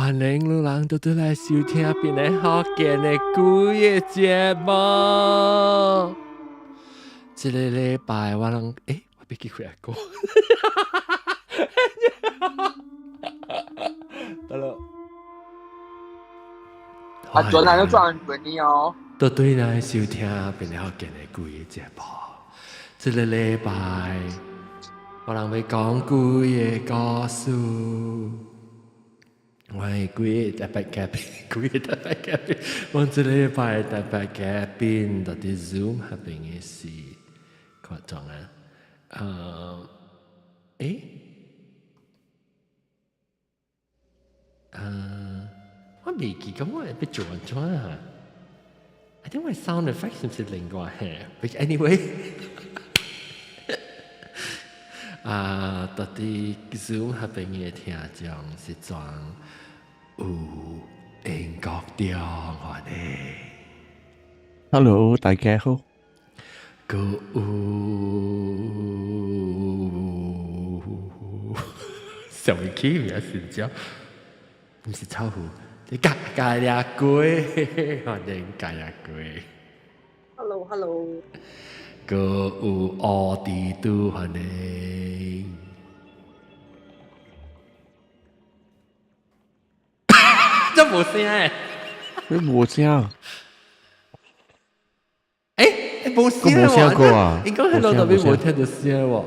欢迎路人都来收听变来福建的故事节目。这个礼拜我人我别记回来过。Hello。转来就转给你哦。都对来收听变来福建的故事节目。这个礼拜我人要讲故事故事。我係幾特別嘉賓，我這禮拜特別嘉賓到底 Zoom 係邊嘅事？誇張啊！我未記咁我係被轉咗啊 ！I think my sound effects 唔係另外嘅 ，but anyway 到底 Zoom 係邊嘅聽眾是裝？有英國中我哋 ，Hello， 大家好。個有上一期名是叫，唔是臭狐，你加呀龜，我哋加呀龜。Hello。個有奧地都我哋。这冇聲誒，你冇聲？冇聲喎，冇聲過啊？應該喺度特別冇聽到聲喎。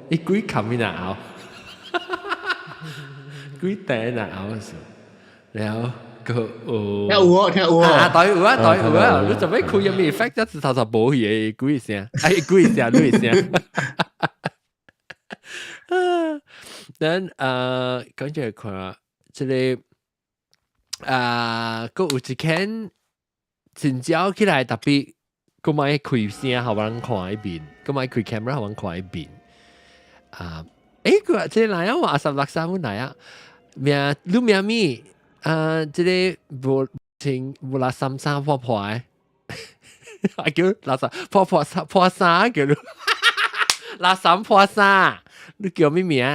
你鬼冚邊啊拗？鬼頂啊拗嘅時候，然後個聽有啊，對有啊，你做咩開入面 effect 一直頭冇嘢鬼聲，鬼聲。等講住佢即係。個有一間真正起來特別，個買開聲好人看一邊，個買開 camera 好人看一邊。個即係嚟啊！話16歲嚟啊！名你名咪即係無情無啦33破破誒，啊叫垃圾破衫叫你，33破衫，你叫咩名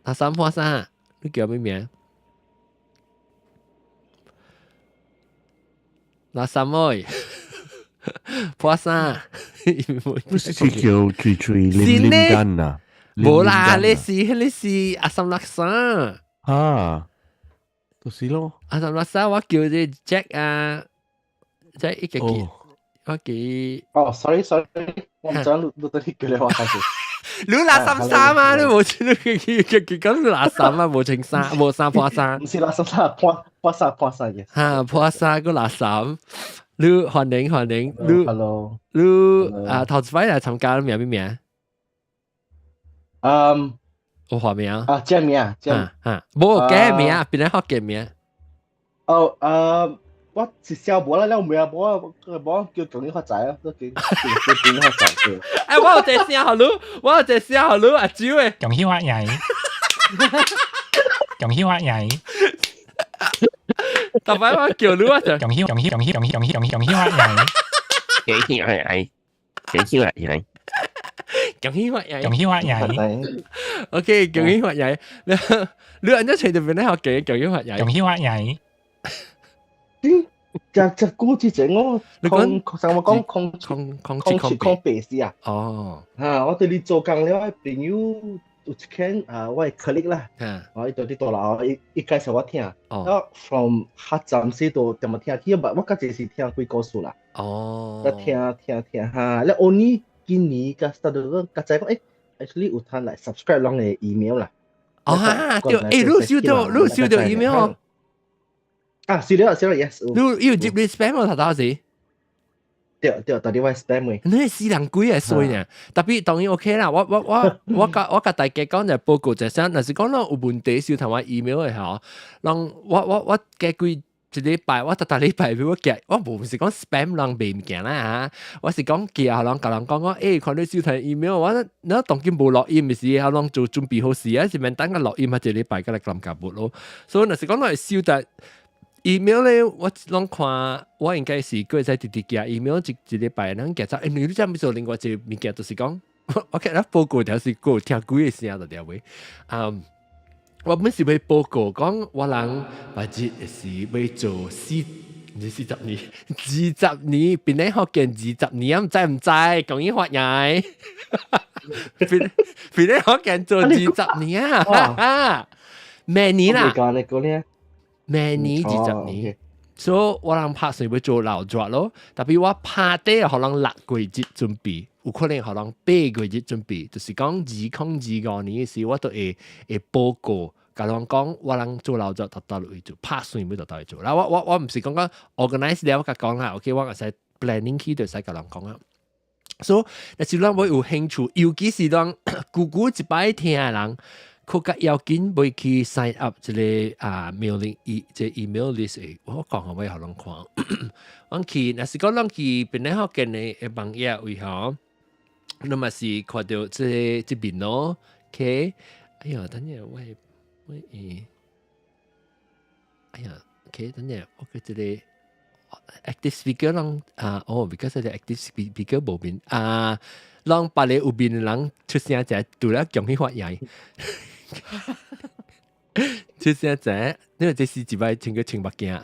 ？33破衫。你叫咩名？垃圾妹，破衫，不是叫吹零間啊？冇啦，你是阿三六三啊，就是咯。阿三六三，我叫你 Jack 啊，Jack 一個叫，我叫。sorry， 我唔知你到底叫你話咩事。你垃圾衫啊！你冇錢，你咁垃圾啊！冇情衫，冇衫破衫。唔是垃圾衫，破衫嘅。嚇，破衫個垃圾。你歡迎。Hello。你頭次嚟參加咩名？我話名啊。叫名啊。冇改名啊，邊個改名？我是小波啦，你唔係我叫總理發仔啊，都叫總理發仔嘅。我有隻聲好你阿蕉誒。恭喜發財，恭喜發財。特別我叫你我就恭喜發財，恭喜發財。恭喜發財。OK， 恭喜發財。你按咗隨便咧學嘅恭喜發財。恭喜發財。只歌之前我講空白事啊。哦。我對你做工了，朋友有一間我係 colleague 啦。我到啲到啦，伊介紹我聽。from 黑站時到點樣聽，我家姐是聽幾個數啦。我聽嚇，你 only 今年個 start 到個仔講actually 有攤嚟 subscribe 啷嘅 email 啦。對，你收到 email。收到 yes。你有接你 spam 喎，頭時。對，到底我 spam 嘅。你死人鬼係衰呢，特別當然 OK 啦。我甲大家講就報告就先，若是講有問題收同我 email 嘅嚇，讓我嘅幾一禮拜，我逐禮拜俾我寄，我唔是講 spam 人賣物件啦嚇，我是講寄下人甲人講看你收睇 email，我當今無錄音咪是，下人做準備好事啊，是咪等個錄音啊？一禮拜個嚟咁夾bud咯，所以若是講我收得。email 咧，我攏看，我應該是過在直直寄 email 一禮拜，咱寄咗。你知唔知另外一個物件就是講，我睇咱報告條是過聽幾個聲就條位，我本是要報告講，我人或者是要做20年，邊啲學見20年，唔知講英發嘢，邊啲學見做20年啊？咩年啦？咩年20年？所以我人拍算要做老作咯，特別我拍啲可能6個月準備，有可能可能8個月準備，就是講2025年嘅時，我都會報告。甲人講，我人做老作達到去做，拍算要達到去做。嗱，我唔是講講 organize 了，我甲講啦 ，OK， 我個使 planning 起就使甲人講啦。所以，但是咱我有興趣，尤其是咱久一擺聽嘅人，佢較要緊要去 sign up 即個mailing 即 email list 我講下俾互人看。我去，若是講咱去邊個學見嘅網頁為何？那麼是看到即邊咯 ，OK？ 哎呀，等陣我。哎呀 ，OK， 等陣我嘅這個 active speaker 讓because 係 active speaker 冇變讓別個有變嘅人出聲者，除了講起發言，出聲者，因為這是一擺整個清白鏡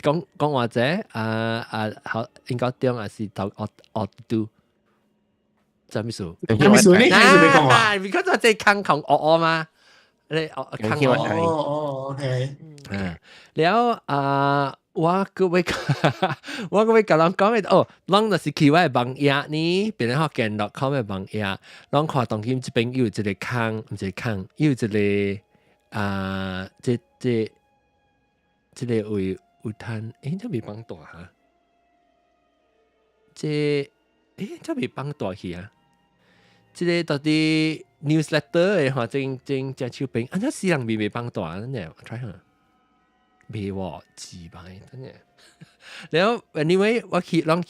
講話者好應該點還是頭do。做咩事？做咩事呢？because 我即係空空惡嘛。你OK， แล้ว我個位甲人講嘅咱就是去我嘅網頁呢，邊個學見 .com 嘅網頁，咱看當今這邊有一個坑，唔係坑，有一個這個有攤，這未放大哈，這未放大去啊，這個到底。newsletter 嘅話正手邊，那私人未放大，真係 try 下，未喎2倍，真係。然後 anyway 我去正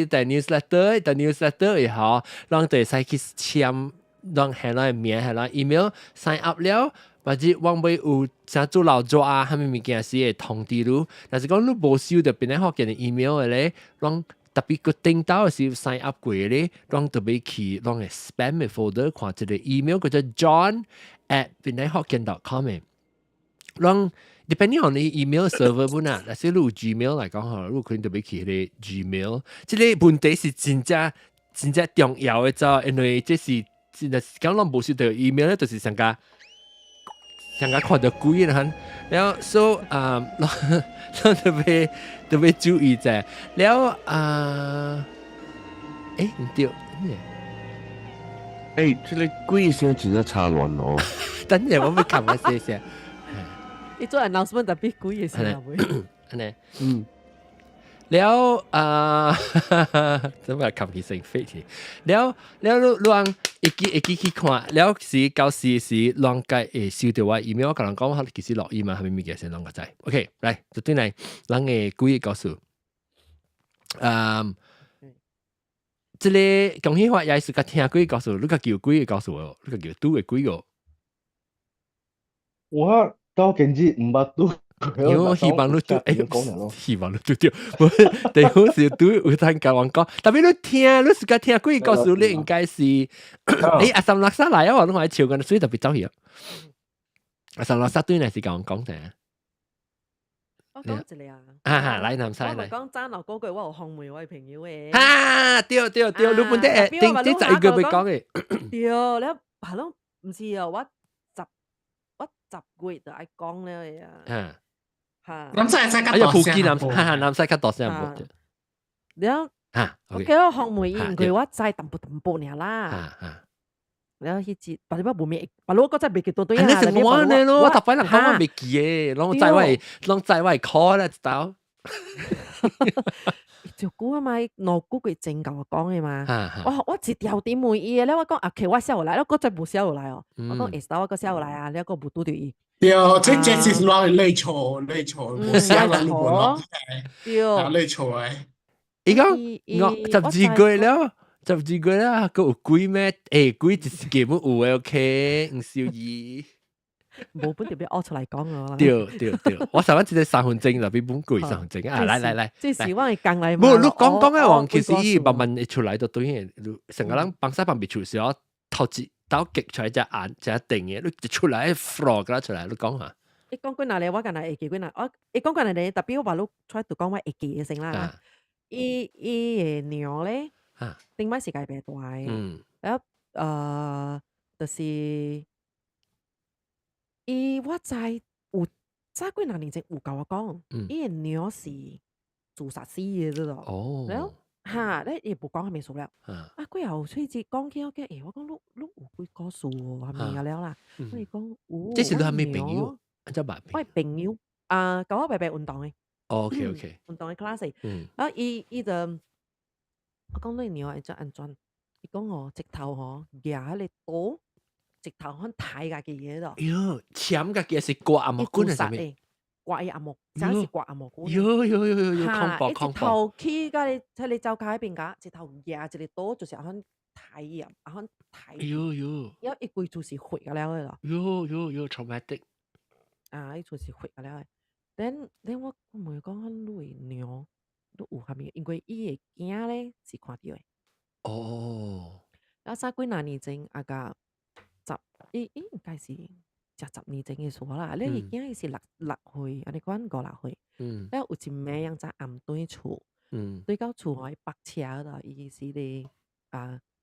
但 newsletter 嘅話，讓對使去簽，讓係來名係來 email sign up 了，或者往尾有想做老作啊，係咪物件是會通知你？但是講你冇收到邊個學見嘅 email 嘅咧，讓特別個頂到是 sign up 過咧，讓特別去讓嘅 spam 嘅 folder 看一個 email 叫做 john@binayhokkien.com 嘅，讓 depending on 你 email server 本啊，但是你有 Gmail 嚟講嚇，你可能特別去咧 Gmail， 即個問題是真正重要嘅就，因為這是講咱冇收到 email 咧，就是上加看到鬼啦，然後 so 特別注意啫，แล้ว唔對，這個鬼聲真係差亂哦。等陣我咪撳一些些。你做 announcement 特別鬼嘅時候會，แล้ว怎麼撳起成飛起？แล้ว讓一記去看，แล้ว是到時讓介收到我 email，我同人講，其實落 email 係咪物件先讓個知 ？OK， 來，就對嚟，咱嘅鬼嘅告訴，這個講起話也是個聽鬼嘅告訴，你個叫鬼嘅告訴我，你個叫拄嘅鬼個。我到今日唔捌拄。因為我希望你都希望你都對，第好時都有聽教人講，特別你聽，你時間聽鬼告訴你應該是，阿三六三來啊，我都係潮緊，所以特別走去啊。阿三六三對你是教人講嘅。我講一個來南西嚟。我講爭落嗰句，我有紅梅我係朋友嘅。對，你本啲定啲第二句未講嘅。對，你係咯，唔是啊，我10個月就愛講了呀。南西較大聲，南西較大聲冇。แล้วโอเค我紅梅應佢我再淡薄爾啦。แล้ว迄節，但係我冇咩，但係我嗰陣未記到對啊。你成晚咧咯，我特別人講我未記嘅，攏在外 call 咧，知道？就估啊嘛，2個月正教我講嘅嘛。我一條點會意嘅咧，我講啊，其實我寫落來，我嗰陣冇寫落來哦。我講下晝我個寫落來啊，你一個冇拄到伊。對，這是亂錯，冇寫落嚟本對，亂錯誒。伊講我12個月了。12個啦，佢有鬼咩？鬼就是基本有嘅 ，OK， 唔少意。冇本條俾屙出嚟講我。對，我上一次3分鐘就俾本鬼3分鐘啊！來，即係我係更嚟。冇，你講嘅話，其實慢慢出來就對嘅，成個人幫曬幫別處時候頭倒擊出來隻眼隻定嘅，你一出來 frog 啦出來，你講下。你講幾哪咧？我近來會記幾哪？你講緊你特別我話你 try to 講我會記嘅先啦。伊嘅鳥咧，頂擺時間變大嘅，然後就是伊我知有早幾哪年前有甲我講，伊嘅鳥是自殺死嘅啫咯。然後咧伊無講係咪數了？佢又吹住講起嘅，我講你有幾個數喎？係咪了啦？我哋講即是你係咪朋友？我係朋友教我白白運動嘅。OK，運動嘅 class，然後伊就我講你鳥係做安怎？伊講我直頭嗬夾你刀，直頭響睇家嘅嘢度。喲，簽家嘅是刮阿木棍係啥物？刮阿木，真是刮阿木棍。喲，直頭起家你喺你走街邊架，直頭夾一個刀，就是響睇啊，響睇。喲，因為一句就是血嘅了咯。喲 ，traumatic。一句是血嘅了。then 我問講你鳥都有蝦米？因為伊嘅囝咧是看到嘅。然後三幾年前個應該是10年前嘅數啦。你已經是6歲，安尼講5-6歲。然後有一暝樣在暗對厝，對到厝可以泊車啦。伊是咧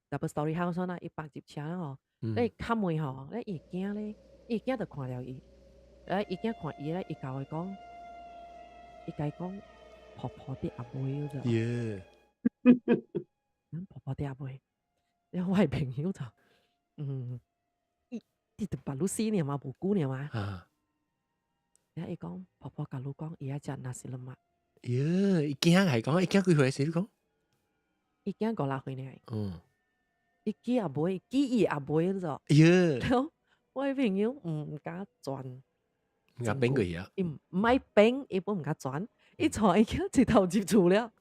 double story house 啦，伊泊接車啦吼。你敲門吼，你伊囝咧，伊囝就看到伊。伊囝看伊咧，伊甲我講，伊甲伊講婆婆啲阿妹咗。婆婆啲阿妹，然後我係朋友就，伊就白露絲呢嘛，無辜呢嘛。然後伊講婆婆甲你講，伊一隻那是了嘛。伊囝係講，伊囝幾歲時你講？伊囝5-6歲呢。伊記阿妹，記伊阿妹咗。然後我係朋友唔敢轉。唔敢變佢啊！伊唔係變，伊本唔敢轉，伊坐伊囝直頭接住了。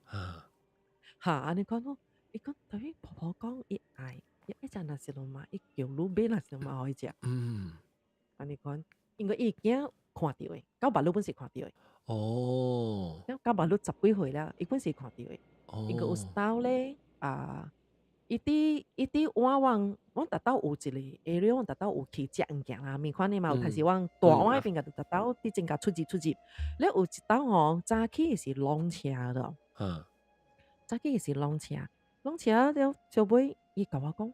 安尼講咯，伊講對於婆婆講，伊愛，伊一隻那是了嘛，伊叫路邊那是了嘛可以食。安尼講，因為伊囝看到嘅，9白路本是看到嘅。9白路10幾歲啦，伊本是看到嘅。因為有時候咧伊啲我特登有一個 area， 我特登有去食物件啦，面款你嘛有，但是我大灣嗰邊個特登啲正價出入。你有一檔吼，早起是浪車咯。早起是浪車了，小妹伊甲我講，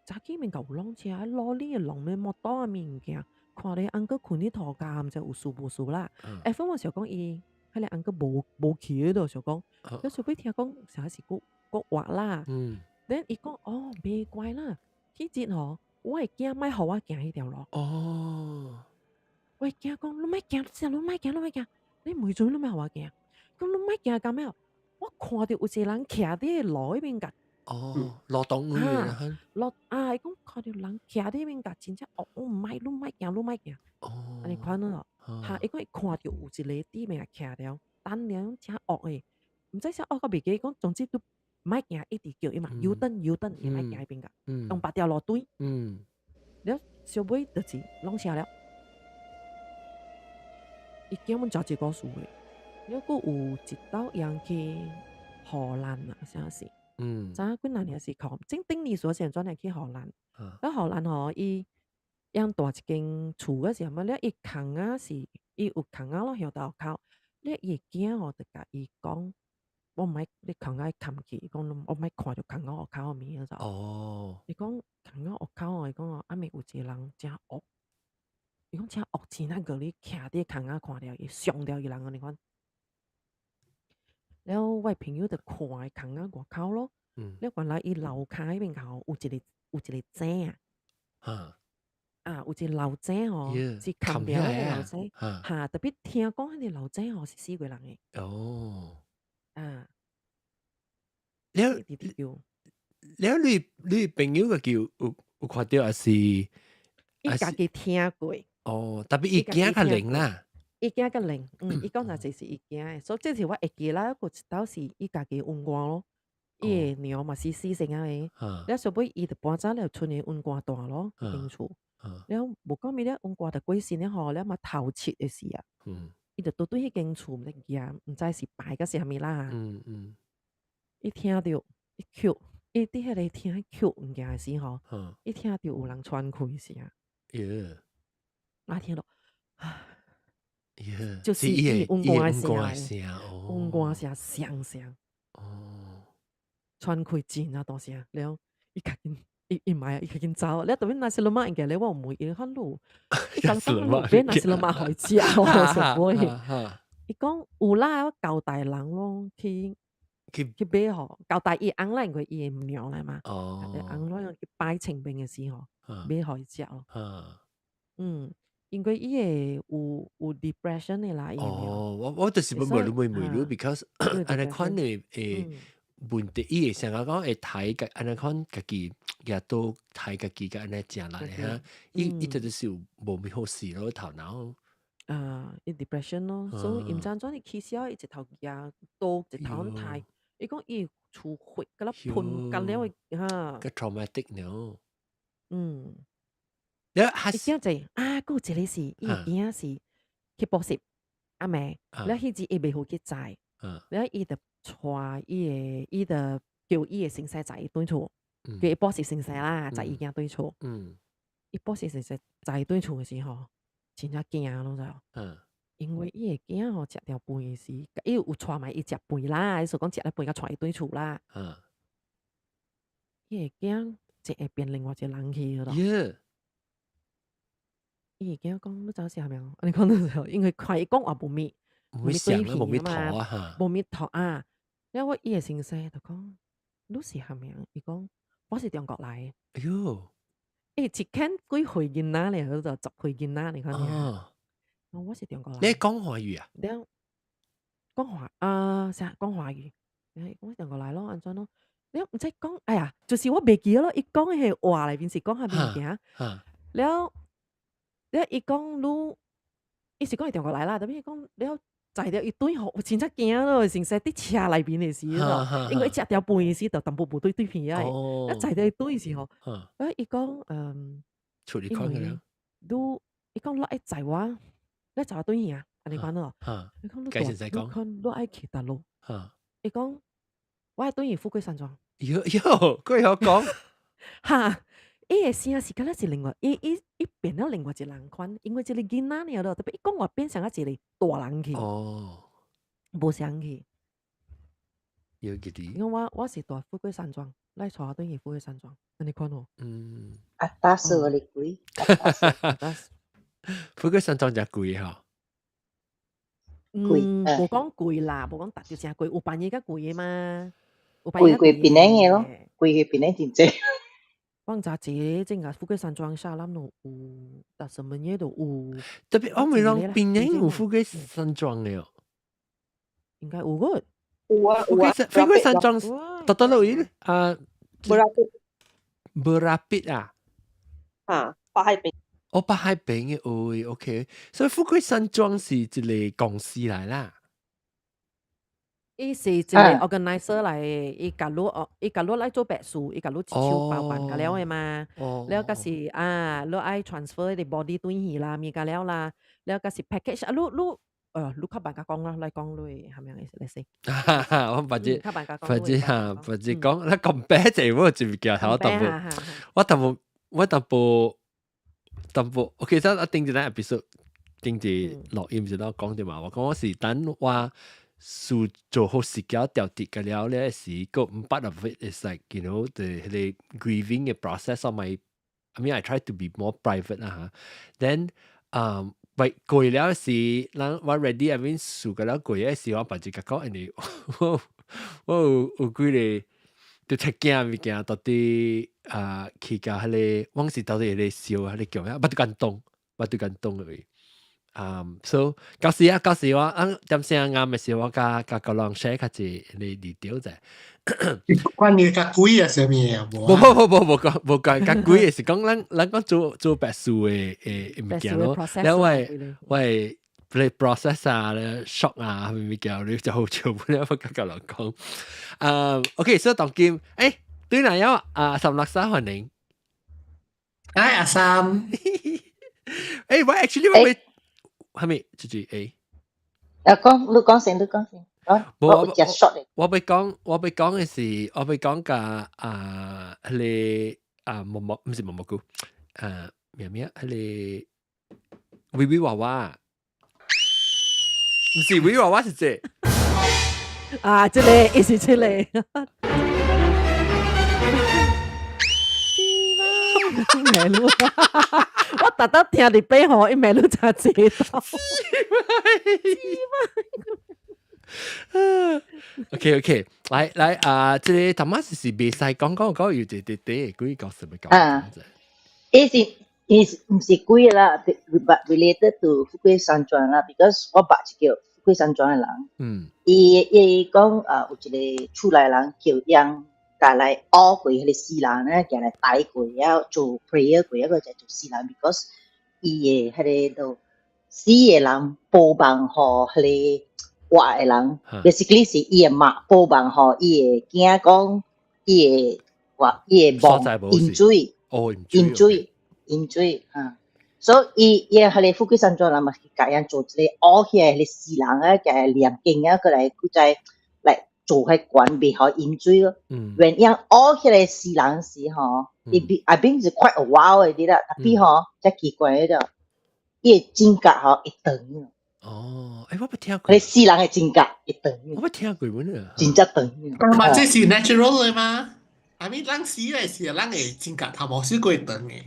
早起面有浪車，攞呢個浪咩摩托啊物件，看你安哥困啲頭家，唔知有事無事啦。分我想講伊，迄個安哥無去度，想講，有小妹聽講啥是國話啦。then 伊講袂怪啦，迄日吼，我會驚莫互我行迄條路。我會驚講，你莫行，你每陣你莫互我行。咁你莫行幹咩？我看到有一個人徛喺路迄邊甲。路東嗰邊。伊講看到人徛喺邊甲，真正你莫行。安尼款咯。伊講伊看到有一個啲邊個徛了，等了真惡誒，唔知啥惡個袂記，講總之都。莫行一直叫伊嘛，U-turn，伊莫行迄邊個，用8條路對。了小妹就是浪車了，伊叫阮食一個數嘅，了佫有一道樣去荷蘭啊，啥事？早幾年是考，正頂年所先轉嚟去荷蘭，喺荷蘭吼伊養大一間厝嘅時候，了伊空啊是伊有空啊咯，向頭口，了伊囝吼就甲伊講。我唔係你空愛冚起，講我唔係看到空我口面就。伊講空我口，伊講阿妹有一個人真惡，伊講真惡，真那個你徛啲空啊看了，伊傷掉伊人個你講。然後我朋友就看空啊外口咯，了原來伊樓骹迄邊頭有一個井有一個老井吼，是冚掉迄個老井，特別聽講迄個老井吼是4個人嘅。了你朋友個叫有看到還是？伊家己聽過。特別伊囝較靈啦。伊囝較靈，伊講就就是伊囝嘅，所以這是我會記啦。個一道是伊家己溫慣咯，伊個鳥嘛是死性啊嘅。了後尾伊就搬走了，村裡溫慣大咯，邊厝。了無講咩咧，溫慣就過身咧吼，了嘛頭七嘅時啊。伊就倒對迄間厝唔知是拜個啥物啦。伊聽到伊哭，伊伫迄个听曲物件的时候，伊听到有人喘气声，我听到，就是伊温寒的声，温寒声响声，喘气真啊大声，然后伊较紧，伊唔系，伊较紧走，你特别那是罗马应该你我唔会伊看路，伊讲路边那是罗马开始啊，我是不会。伊讲有啦，交代人咯，去买吼，交代伊翁啦，因为伊唔鸟来嘛，翁啦去摆清明嘅时候，买互伊食咯。因为伊会有 depression 嘅啦，我就是冇路 because 安尼款嘅問題，伊會成日講會睇嘅，安尼款家己也都睇家己嘅安尼食啦嚇，伊直就是無咩好事咯，頭腦。伊 depression 咯，所以唔知怎伊起笑，伊一頭牙刀一頭咁睇，伊講伊出血，甲啦噴甲了嚇，個 traumatic 呢？伊驚就啊，嗰一個是伊驚是去補習阿妹，แล้ว迄時伊未好去知，แล้ว伊就帶伊就叫伊嘅先生載伊對厝，叫伊補習先生啦，載伊囝對厝，伊補習先生載伊對厝嘅時候。真正驚咯，就，因為伊會驚吼食條飯嘅時，伊有帶埋伊食飯啦，伊所講食了飯，甲帶伊對厝啦，伊會驚即會變另外一個人去咯。伊會驚講你知是係咪？你講到時候，因為看伊講話無咪對片嘛，無咪頭啊，然後伊嘅先生就講你是係咪？伊講我是中國來嘅。一看幾歲囡仔咧，佢就10歲囡仔，你看咩？我是中國人。你講華語啊？你講講華語。我中國來咯，安怎咯？你唔使講，哎呀，就是我袂記咯。伊講嘅話裏邊是講下邊件。了，伊講你，伊是講係中國來啦，特別伊講了。載條一堆吼，真正驚咯！成世啲車裏邊嘅時咯，因為食條飯嘅時就淡薄無對片啊，一載條一堆時候，伊講處理看嘅啦，伊講你愛載我，你載我對片啊，安尼講咯，伊講你看你愛去大陸，伊講我愛對片富貴山莊，佢有講嚇。伊嘅聲是敢若是另外，伊變咗另外一個人款，因為這個囡仔呢咯，特別伊講話變成一個大人去，無相去。有幾啲？因為我是大富貴山莊，來坐對面富貴山莊，你看喎。打死我哋貴，富貴山莊就貴嚇。無講貴啦，無講特別正貴，有辦嘢較貴嘅嘛。貴邊嘅咯，貴嘅邊真正。放雜節，正個富貴山莊下南度有，但什麼嘢都有。特別我咪講邊年有富貴山莊嘅哦，應該有個。有啊，富貴山莊特路伊啊，Berapit啊，北海邊。北海邊嘅OK，所以富貴山莊是一個公司嚟啦。伊是一個 organizer 嚟，伊甲你來做白事，伊甲你一手包辦甲了嘅嘛。了個是你愛 transfer 啲 body 對去啦，咪甲了啦。了個是 package，你較辦甲講啦，來講你係咪嚟先？我不知講，那咁白就我就唔記得我淡薄，OK，所以我頂住呢 episode，頂住錄音就講啲嘛，我講我是等話。數做好時間調節嘅了咧，是個唔 part of it is like you know the grieving 嘅 process of my I mean I try to be more private 啦嚇。Then 喂過了時，嗱我 ready I mean 數嘅了過嘅時，我把隻腳講，人哋我有幾個就睇見物件到底去到迄個，往時到底係笑啊，你叫咩？不斷動嚟。so 舊時我點先啱嘅時候，我甲個人 share 下子你調啫。關於甲鬼啊，什麼啊？冇講甲鬼嘅是講咱講做白事嘅物件咯。因為你 process 啊、shock 啊物件，你就好少本嚟甲個人講。OK， 所以當今對哪有363歡迎。阿三。喂 actually 我咪。係咪？住你講先。我只 short 嘅。我要講嘅是，我要講㗎迄個唔是毛菇，咩迄個微微娃娃，唔是微微娃娃是這啊，這裡，一時這裡。美露，我特登聽你背後，一美露才知道。OK，來這個他媽是未使講有啲幾個什麼講？伊唔是貴啦 ，but related to 富貴山莊啦 ，because 我爸是叫富貴山莊嘅人。伊講有一個厝內人叫養。但嚟學過迄個死人咧，行嚟帶過啊，做 prayer 過啊，個就做死人 ，because 伊個迄個都死個人保辦互迄個活個人 ，basically 是伊個媽保辦互伊個囝講，伊個亡飲水啊，所以伊迄個富貴山莊人嘛，甲樣做一個學起來迄個死人啊，甲念經啊，過來佢再嚟。做喺管未好飲水咯。when 樣學起來死人時吼，I think 是 quite a while 啲啦，特別吼真奇怪嘅就，伊個指甲吼會長。哦，我冇聽過。佢死人嘅指甲會長。我冇聽過喎呢。真正長。嘛，這是 natural 嘅嘛。I mean，人死嘅時候，人嘅指甲頭毛少過長嘅。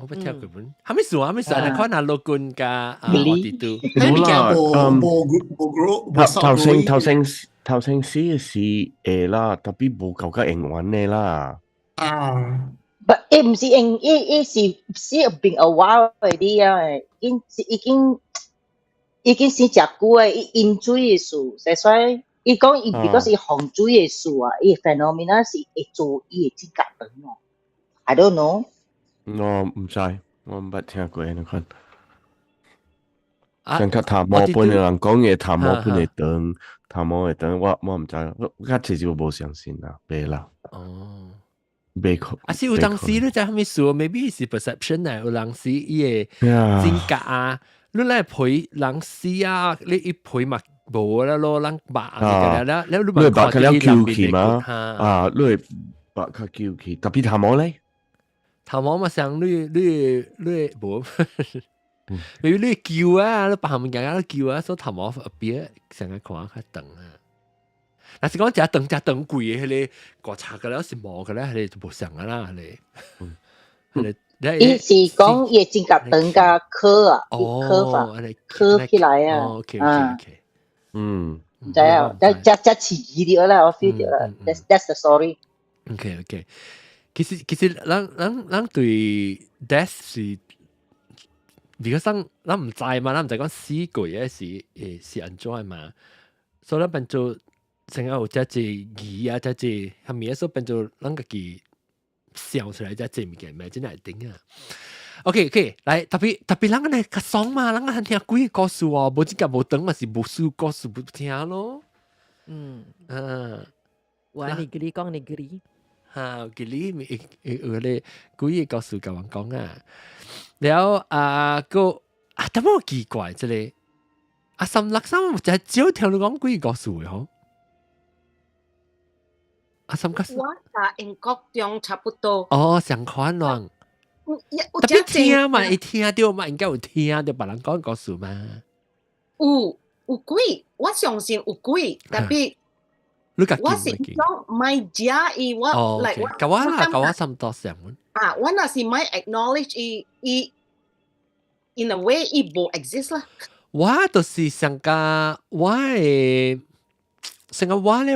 我冇聽過喎。係咪數啊？咪數啊？看下陸軍加我哋都。冇啦，頭先死嘅是啦，特別冇夠嘅英文嘅啦。But 唔是英，伊是死入邊 a while 嗰啲啊，已經死食久啊，伊飲水嘅事，所以伊講伊 because 伊洪水嘅事啊，伊 phenomena 是會做伊嘅指甲長哦。I don't know。我唔知，我唔捌聽過呢款。像佢頭毛本嘅人講嘢，頭毛本會長。頭毛會長，我唔知，我其實冇相信啦，未啦。哦，未可。是有當時你在後面說 ，maybe 是 perception 啊，有當時伊個指甲啊，你來陪人死啊，你一陪嘛無啦咯，人白嘅啦，你白佢了叫氣嘛？啊，你白佢叫氣，特別頭毛咧，頭毛嘛像你無。比如你叫啊，你白下面日日都叫啊，所以頭毛邊成日看較長啊。但是講只長貴嘅，迄個國策嘅咧，是冇嘅咧，係就冇上嘅啦，係。伊是講伊指甲長加磕啊，磕法磕起來啊。OK。唔知啊，只刺激啲啦，我 feel 到啦。That's the story。OK。其實人對 death 是。如果咱唔知嘛，咱唔知講死過嘅是安怎嘛，所以咱變做成日有只疑啊，只係咪所以變做咱家己想出來只物件，咪真係頂啊。OK， 來特別咱個嚟較爽嘛，咱個聽幾個故事哦，無只個無長嘛是無數故事不聽咯。我你嗰啲講你嗰啲。嚇，佢呢有咧幾個故事甲人講啊。แล้วก็แต่ว่า奇怪即係363就係少聽你講幾個數嘅嗬。363我甲英國中差不多。哦，相款咯。特別聽嘛，會聽到嘛，應該有聽到別人講個數嘛。有幾，我相信有幾，特別。我是講買家伊我嚟我。甲我差唔多相款。我那是咪 acknowledge 伊 in a way 伊無 exist 啦。我就是想甲我咧，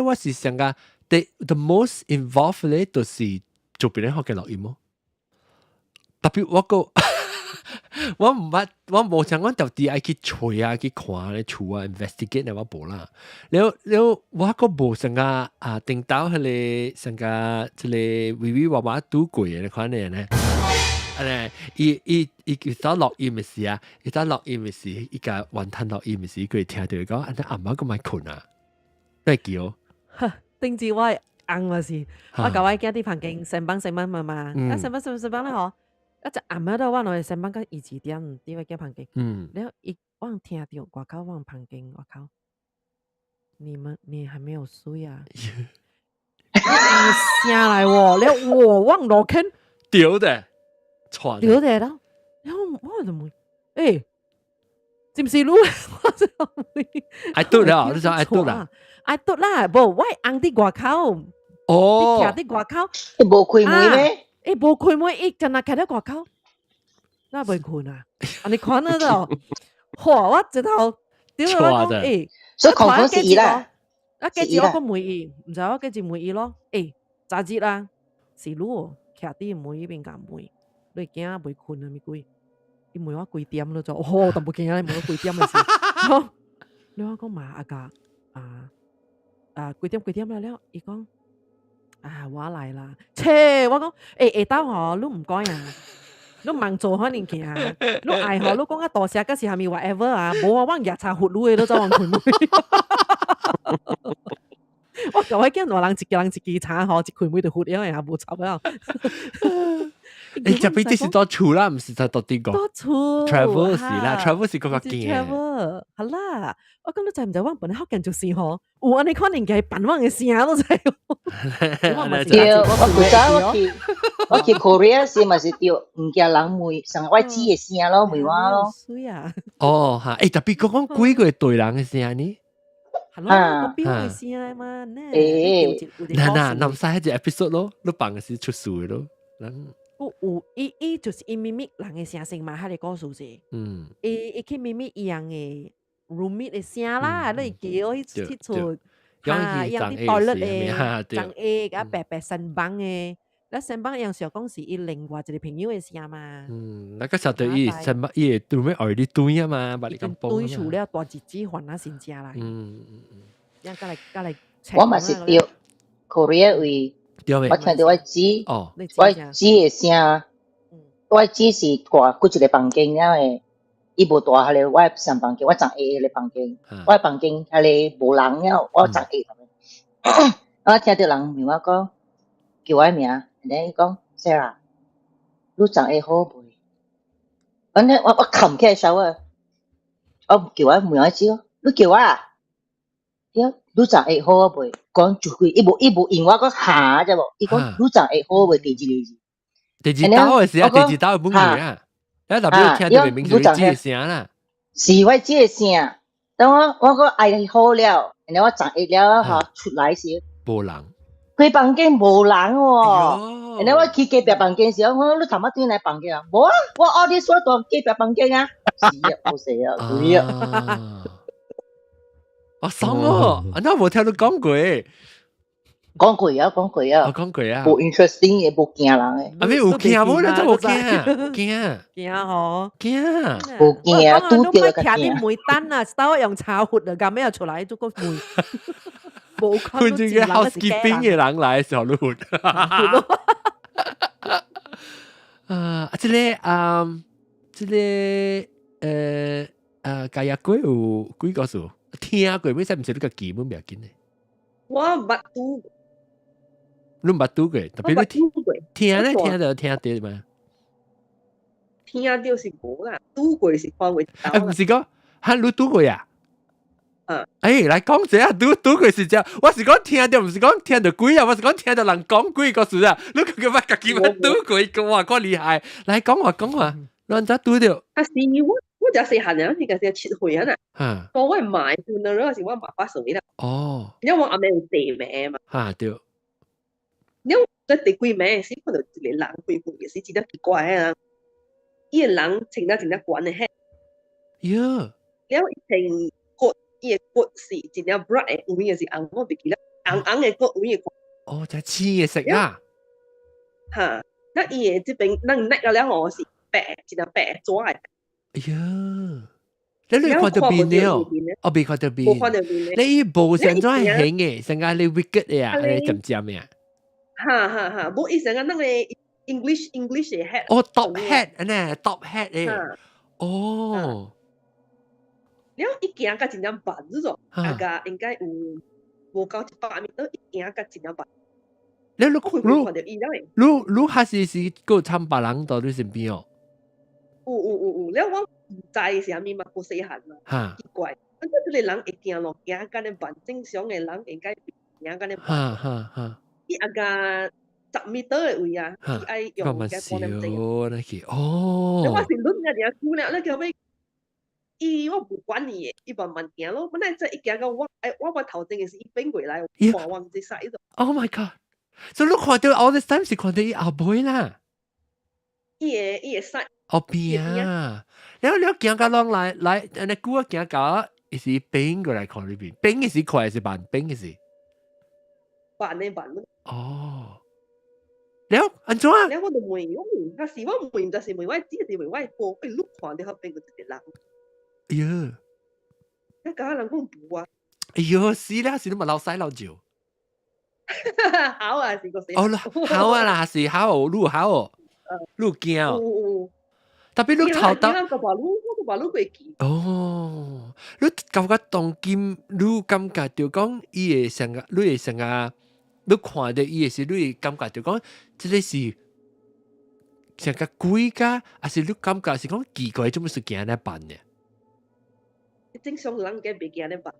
我是想甲 the most involved 咧，就是做別人學嘅錄音咯。特別我冇想講到底愛去吹啊，去看咧厝啊 ，investigate 咧我無啦。了我個無想甲聽到迄個想甲即個微微娃娃拄過嘅款嘅咧。伊走錄音嘅時啊，伊走錄音嘅時，伊個雲吞錄音嘅時，佢聽到講，安尼阿媽咁咪困啊，咩叫？定住我硬嘛是，我教我驚啲朋友成班嘛嘛，成班咧嗬。一隻暗喺度，我來上班緊2點，點解叫朋友？然後我聽到外口我朋友，外口你还没有睡啊？你下来喎，你我往落坑屌的，錯屌的啦，然後我就問，是唔是你？我就問，愛嘟了，你就愛嘟啦，愛嘟啦，無我紅啲外口，你徛啲外口，你無開門咩？無開門，真係徛啲外口，那袂困啊？你看得到？嚯！我直頭屌我講，所以狂風是伊啦。我記住我個妹兒，唔知我記住妹兒咯。早日啦，是你喎，徛啲妹依邊夾妹，你驚袂困啊？咪鬼，伊妹我幾點咯就，但冇驚你妹我幾點嘅事。你我講嘛阿家幾點啦了？伊講我來啦，切我講下晝嗬，你唔該啊。你忙做可能件啊，你愛好，你講啊多謝，嗰時係咪 whatever 啊？冇啊，我日茶活路嘅都走往佢妹。我舊喺驚我人自己茶嗬，一佢妹就活咗，然後冇插啦。你就俾啲事多處啦，唔是就多啲個。多處 travel 時啦 ，travel 時嗰個驚。travel 係啦，我講你就唔就往本嚟學緊做事嗬，我你可能嘅扮往嘅事啊都係。我去 Korea 時咪是掉唔驚人妹，成我知嘅聲咯，梅話咯。衰啊！哦嚇，特別講幾個對人嘅聲呢？係咯，個標嘅聲嘛，嗱，諗晒一隻 episode 咯，都扮嘅是出事咯。伊就是伊咪咪人嘅聲聲嘛，喺你告訴是，伊去咪咪一樣嘅 roommate 嘅聲啦，你叫伊出，一樣啲 toilet 嘅，張 A 嘅白白身板嘅，你身板有時候講是伊另外一個朋友嘅聲嘛。那個時候伊身板伊對咩愛啲對啊嘛，把你咁幫對除了大姐姐還那先正啦。因隔嚟，我咪是掉 Korea 位。我聽到我姊嘅聲，我姊是掛嗰一個房間，因為伊無大係咧，我上房間，我張 A 嘅房間，我房間係咧無人了，我張 A。我聽到人問我講，叫我名，然後伊講 Sarah， 你張 A 好唔？我冚起手啊，我叫我問我姊，你叫我啊？你張 A 好唔？講住句，伊無應我講下啫喎，伊講你張 A 好唔？第二刀嘅時候，第二刀本嚟啊，一特別聽到明明係自己聲啦，是我自己聲，等我個愛好了，然後我張 A 了嚇出來時，無人，佢房間無人喎，然後我去隔壁房間時候，我講你頭乜轉嚟房間啊？冇啊，我奧啲所到隔壁房間啊，是啊，好死啊，對啊。我爽哦！我冇聽到講過，講過啊，冇 interesting 嘅，冇驚人嘅。阿咩有驚冇？你真冇驚，驚嗬，驚，冇驚，都掉個驚。啲梅單啊，收用炒活啊，咁咩出嚟都個梅，冇看到自己 housekeeping 嘅人嚟嘅時候都活。假日鬼有幾個數？聽過咩？使唔使你個基本唔要緊嘅？我捌拄，你捌拄過，特別你聽咧聽到聽到嘛？聽到是無啦，拄過是看會到。唔是講嚇你拄過呀？來講者啊，拄過是只，我是講聽到，唔是講聽到鬼啊，我是講聽到人講鬼個事啊。你佢乜個基本拄過個話咁厲害？來講話，人咋拄到？啊是我只細漢啊，是個只切會啊呐。我係買半啊，嗰時我媽爸手啦。哦。因為我阿妹有地名嘛。嚇對。因為在地鬼名時，可能一個人鬼鬼嘅是真係奇怪啊。伊個人穿得真係短嘅嘿。喲。然後伊穿骨，伊個骨是真係 bright 嘅，有面是紅，我唔記得紅嘅骨，有面嘅骨。哦，就係黐嘅色啊。嚇，那伊個這邊咱捺了後是白，真係白紙嘅。哎呀，你看到邊了？我未看到邊。你無成咗係興嘅，成個你 wicked 嘅啊，你尖尖嘅啊。哈，冇伊成個那個 English 嘅 hat。哦 ，top hat 呢 ，top hat 誒。哦。然後伊行甲真正笨嗰種，大家應該有無夠100米，都伊行甲真正笨。你看到伊啦你還是個參白人到你身邊哦。有，然後我唔知是啥物嘛，好細漢嘛，奇怪。这个人会行路行干的慢，正常的人应该行干的慢。伊阿个10米的位啊，伊爱用嘅半點鐘。那個哦。你我是輪嘅人估咧，你叫咩？伊我唔管伊，伊慢慢行咯。本來即係一行到我頭前嘅是伊變過來，我忘記晒咗。Oh my god！所以你看到 all this time 是看到伊後背啦。伊嘅晒。後邊啊！你行到浪來，你估啊行到，伊是變過來看呢邊，變嘅是快是慢，變嘅是。慢咯。哦。แล้วอันจ้าแล้ว我就問，但是我問就是問我只係問我波，你看到後邊嗰隻人。哎呀！你講人講唔啊？哎呀，死啦！是你咪老細老趙。好啊，是個死。哦，好啊啦，是好，你好哦，你驚。特別你頭到。個馬路過去。哦，你感覺當今你感覺到講伊會成個，你會成個。你看到伊嘅時，你會感覺到講，即個是成個鬼㗎，還是你感覺是講奇怪，做乜事行咧辦嘅？正常人嘅袂行咧辦。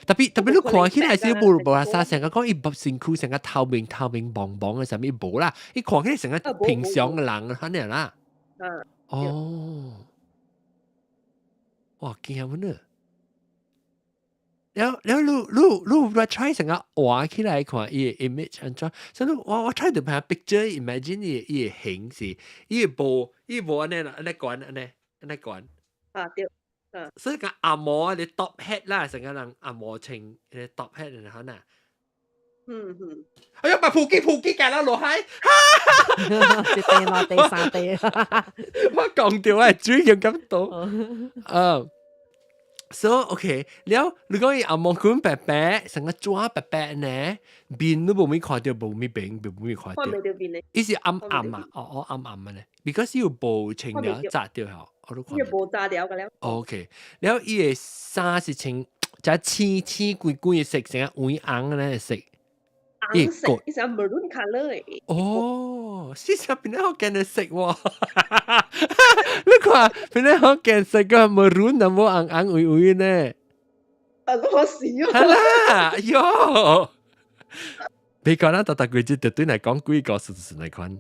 特別你看起來是無啦啥，成個講伊身軀成個透明棒嘅，上面無啦，伊看起來成個平常嘅人肯定啦。哦，哇驚乜呢？แล้วลูก try 成個畫起來看伊 image 安怎，所以我 try 就拍 picture imagine 伊形是伊無安尼啦，安尼管。對。所以個阿嬷你 top hat 啦，成個人阿嬷穿你 top hat 然後呐。哎呀，把撲機架啦落海，第三地。我講掉啊，主要咁多。So OK，แล้ว如果伊阿嬷管白白，成個抓白白呢，邊都冇咩看到，冇咩邊冇咩看到。伊是暗啊，暗啊呢 ，because 伊有無穿了炸掉後，我都看。伊無炸掉嘅了。OK，แล้ว伊嘅衫是穿，就青鬼嘅色，成個黃紅咧色。紅色，伊係 maroon color 嘅。哦，是上邊咧好見嘅色喎。你看，邊咧好見色個 maroon 有冇紅灰呢？我死咗。係啦，喲！你講啦，特佢只對嚟講幾個事嚟看。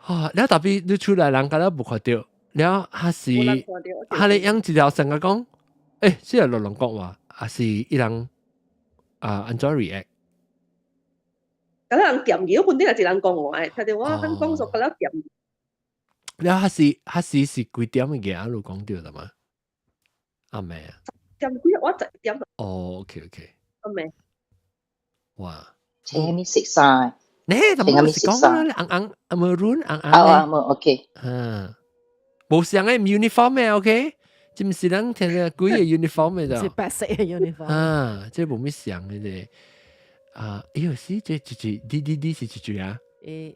哦，แล้ว特別你出來人家都冇看到，แล้ว還是佢哋養治療成個講，誒，即係老人講話，還是一人。安怎 react？ 嗰人掂嘅，本啲係一人講我誒，睇到我肯講咗嗰粒掂。แล้ว佢是幾點嘅嘢？你講到啦嘛？阿妹啊？掂幾我10點。哦 ，OK。阿妹。哇！請你食晒。你同我講啦，紅 maroon OK。冇上嘅 uniform 嘅 OK。即唔是人聽嘅鬼嘅 uniform 嘅就，是白色嘅 uniform。即係冇咩像嘅啫。哎呦，是即啲是住啊？即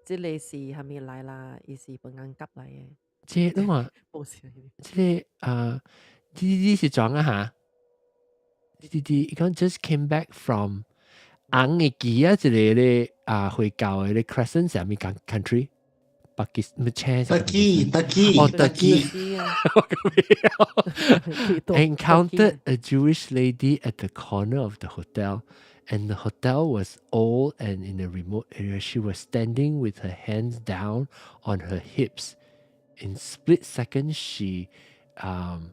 係是係咪嚟啦？伊是本眼急嚟嘅。即係話，即係啲是裝啊嚇？啲講 just came back from 硬嘅機啊，即係咧回教嘅咧 Crescent 上面 country。Turkey. Encountered a Jewish lady at the corner of the hotel, and the hotel was old and in a remote area. She was standing with her hands down on her hips. In split second, she was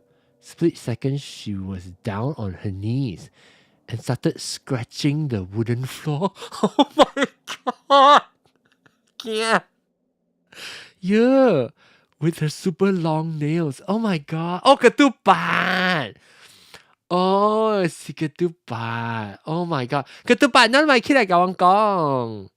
down on her knees and started scratching the wooden floor. Oh my god! Yeah. Yeah, with her super long nails. Oh my god. Oh, ketupat. Oh, si ketupat. Oh my god. Ketupat นั่น咪起來甲我講。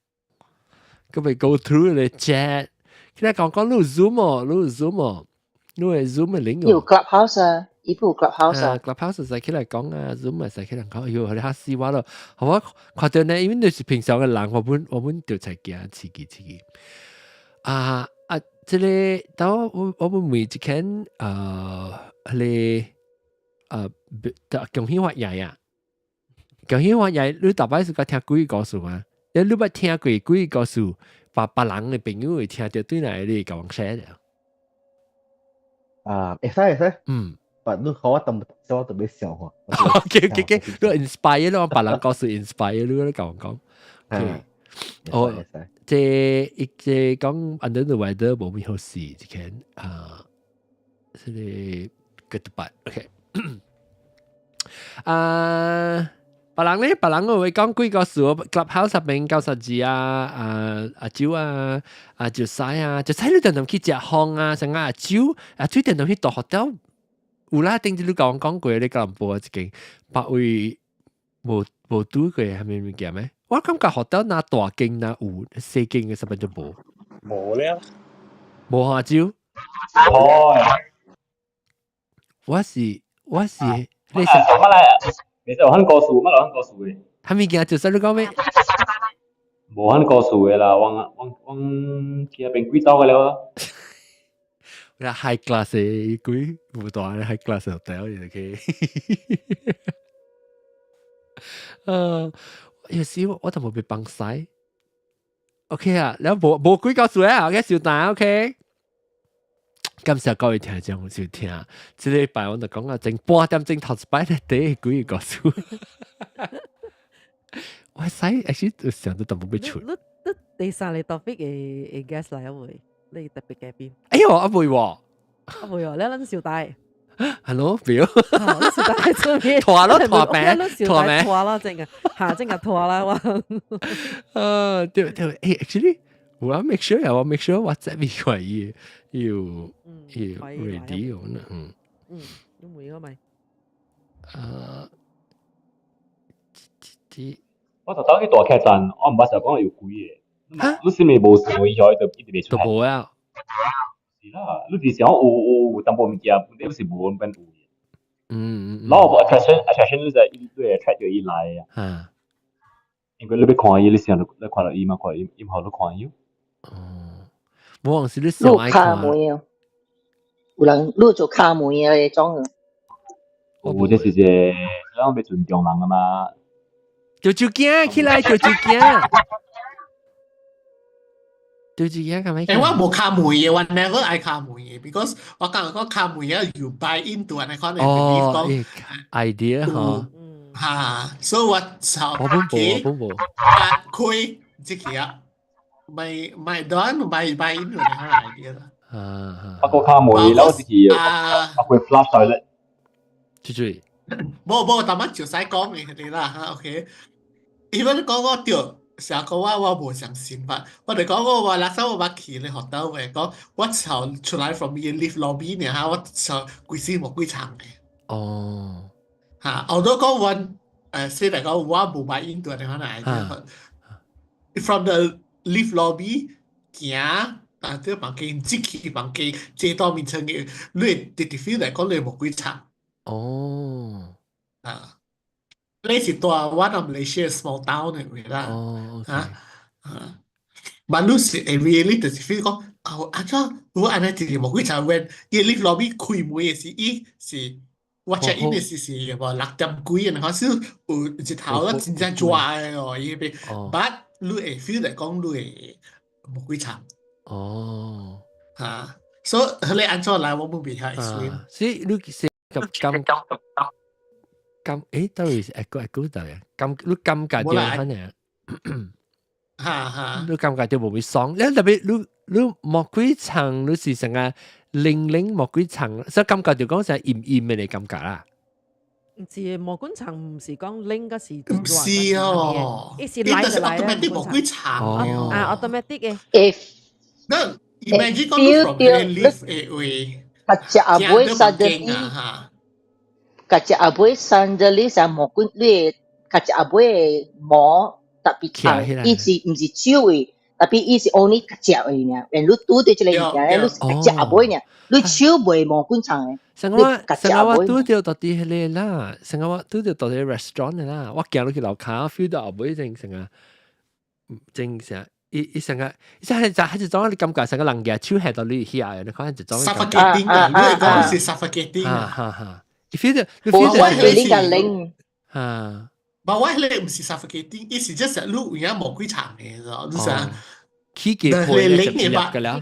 咁咪 go through the chat。起來甲我講，你有 Zoom 哦，你有 Zoom 哦，你有 Zoom 嘅 link 哦。有 Clubhouse 啊，伊部 Clubhouse 啊。Clubhouse 就起來講啊 ，Zoom 就起來講。哎呦，你嚇死我咯！我看到呢，因為你是平常嘅人，我本就才驚刺激。即係當我們每一間恭喜發財啊！恭喜發財，你大擺是個聽鬼故事啊！你捌聽過鬼故事，別人嘅朋友會聽到對嚟你講寫嘅。會使，但你好我特別想喎。OK，你 inspire 咯，別人告訴 inspire 你講。哦，即講 under the weather 冇咩好事，之前係個 goodbye OK 別人我會講幾個數 Clubhouse 入面教授字阿蕉阿蕉西就使你點去食飯啊，成阿蕉最點去大學校，有啦，頂住你講過你吉隆坡一間百位無拄過係咪物件咩？我感覺學校那大間那有細間嘅根本就無了，無阿蕉。我是你想乜嚟？你就肯過數乜嚟？肯過數嘅。係咪件就使你講咩？無肯過數嘅啦，往其他邊幾多嘅了。那 high class 嘅幾唔大嘅 high class hotel 嚟嘅。有時我就冇被幫晒。OK 啊，然後冇幾個數啊，我嘅小蛋 OK。感謝各位聽眾收聽，這禮拜我就講啊，整半點鐘頭一擺咧，第幾個數？我使 actually 想到都冇俾出。你第三個 topic 嘅 guest 嚟一回，你特別嘉賓。哎呦，阿妹喎，阿妹喎，你諗小弟。Hello，表。小弟出面。拖咯，拖咩？拖咩？拖啦，正嘅，下正嘅拖啦，哇。對，actually。我要 make sure WhatsApp 可以要 ready 咁啦，都會噶咪？我頭先去大劇站，我唔捌就講要貴嘅，你是咪無事會喺度一直未出來？都無啊。是啦，你之前有淡薄物件，你是無咁有嘅。然後 attraction 你就對 attract 咗伊來啊。因為你要看伊，你先你看到伊嘛，看伊後你看伊。冇往時你上愛看。有人錄做卡門嘅種。我這是一個咱要尊重人啊嘛。就驚起來，就驚。咁咪？我冇卡門嘅，我 never 愛卡門嘅 ，because 我講卡門嘅要 buy into 人哋可能 believe 講 idea 嚇。嚇，所以我就開即係啊。咪doon may in yun ha idea lah. Ako ka mo ilaw si ako flash toilet. Chuchui. Bo tama chiu sai講嘅你啦嚇 ，OK。even 講我掉，成日講我冇相信吧。我哋講我話那時候我去咧學校嘅講，我就出來 from 嘅 lift lobby 呢嚇，我就幾時冇幾長嘅。哦。嚇，我都講我雖然講我冇買 into 嘅可能 idea。from the lift lobby 行，但係房間即期房間最多面層嘅，你直直 feel 嚟講你冇幾長。哦。你是大 one of Malaysia small town 嚟啦。哦。但你是 really 就是 feel 講，阿咗我安尼直直冇幾長，when 伊 lift lobby 開門嘅時，伊是我 check in 嘅時是話6點幾啊，好似有一頭啦，真正抓嘅哦，伊邊，but 你會 feel 嚟講你會冇幾長。哦。所以你按照來我冇俾佢 explain。所以你咁到底是誒到嘅，你感覺到係咩？你感覺到冇咩爽？你特別你冇幾長，你是成個零冇幾長，所以感覺就講成厭嘅你感覺啦。唔是冇幾長，唔是講零嗰時。唔是哦，一時來就來啦。冇幾長哦。automatic 嘅。那 imagine 講你 from 嘅 lift away，隻阿妹suddenly。kaca aboy suddenly sa mo kun lui kaca aboy mo tapi chang isi唔是超嘅tapi isi only kaca嘅呢when lu tu de chile ya lu kaca aboy呢lu超袂mo kun chang嘅成我拄着到啲迄個啦成我拄着到啲 restaurant 啦我行落去樓下 feel 到阿妹正成啊正成伊成個即係種你感覺成個人嘅手係到你下嘅你可能就種 suffocating 啊你講是 suffocating 啊You feel feeling 嘅零但我係唔是 suffocating，意思即係你而家冇幾長嘅啫，你想起嘅配咧就唔入嘅啦。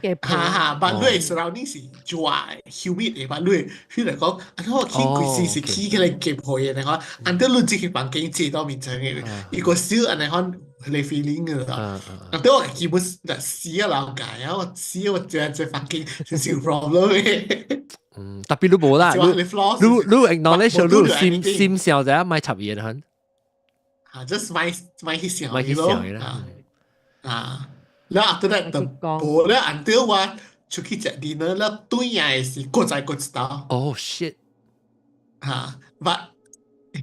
but 你 surrounding 是 dry humid 嘅，but 你 feel 嚟講，我起佢是起嘅嚟嘅配嘅，你講，until 你自己環境知道面前嘅，如果少人嚟講，你 feeling 嘅啦。until 我基本就試啊了解啊，我試我覺得這環境是少 problem 嘅。特別你冇啦，你 acknowledge 你心笑就咪插嘢啦。just 買去想咯。แล้วafter that 就冇咧 until ว่า出去食 dinner แล้ว對嘢是個仔個知道。Oh shit！ but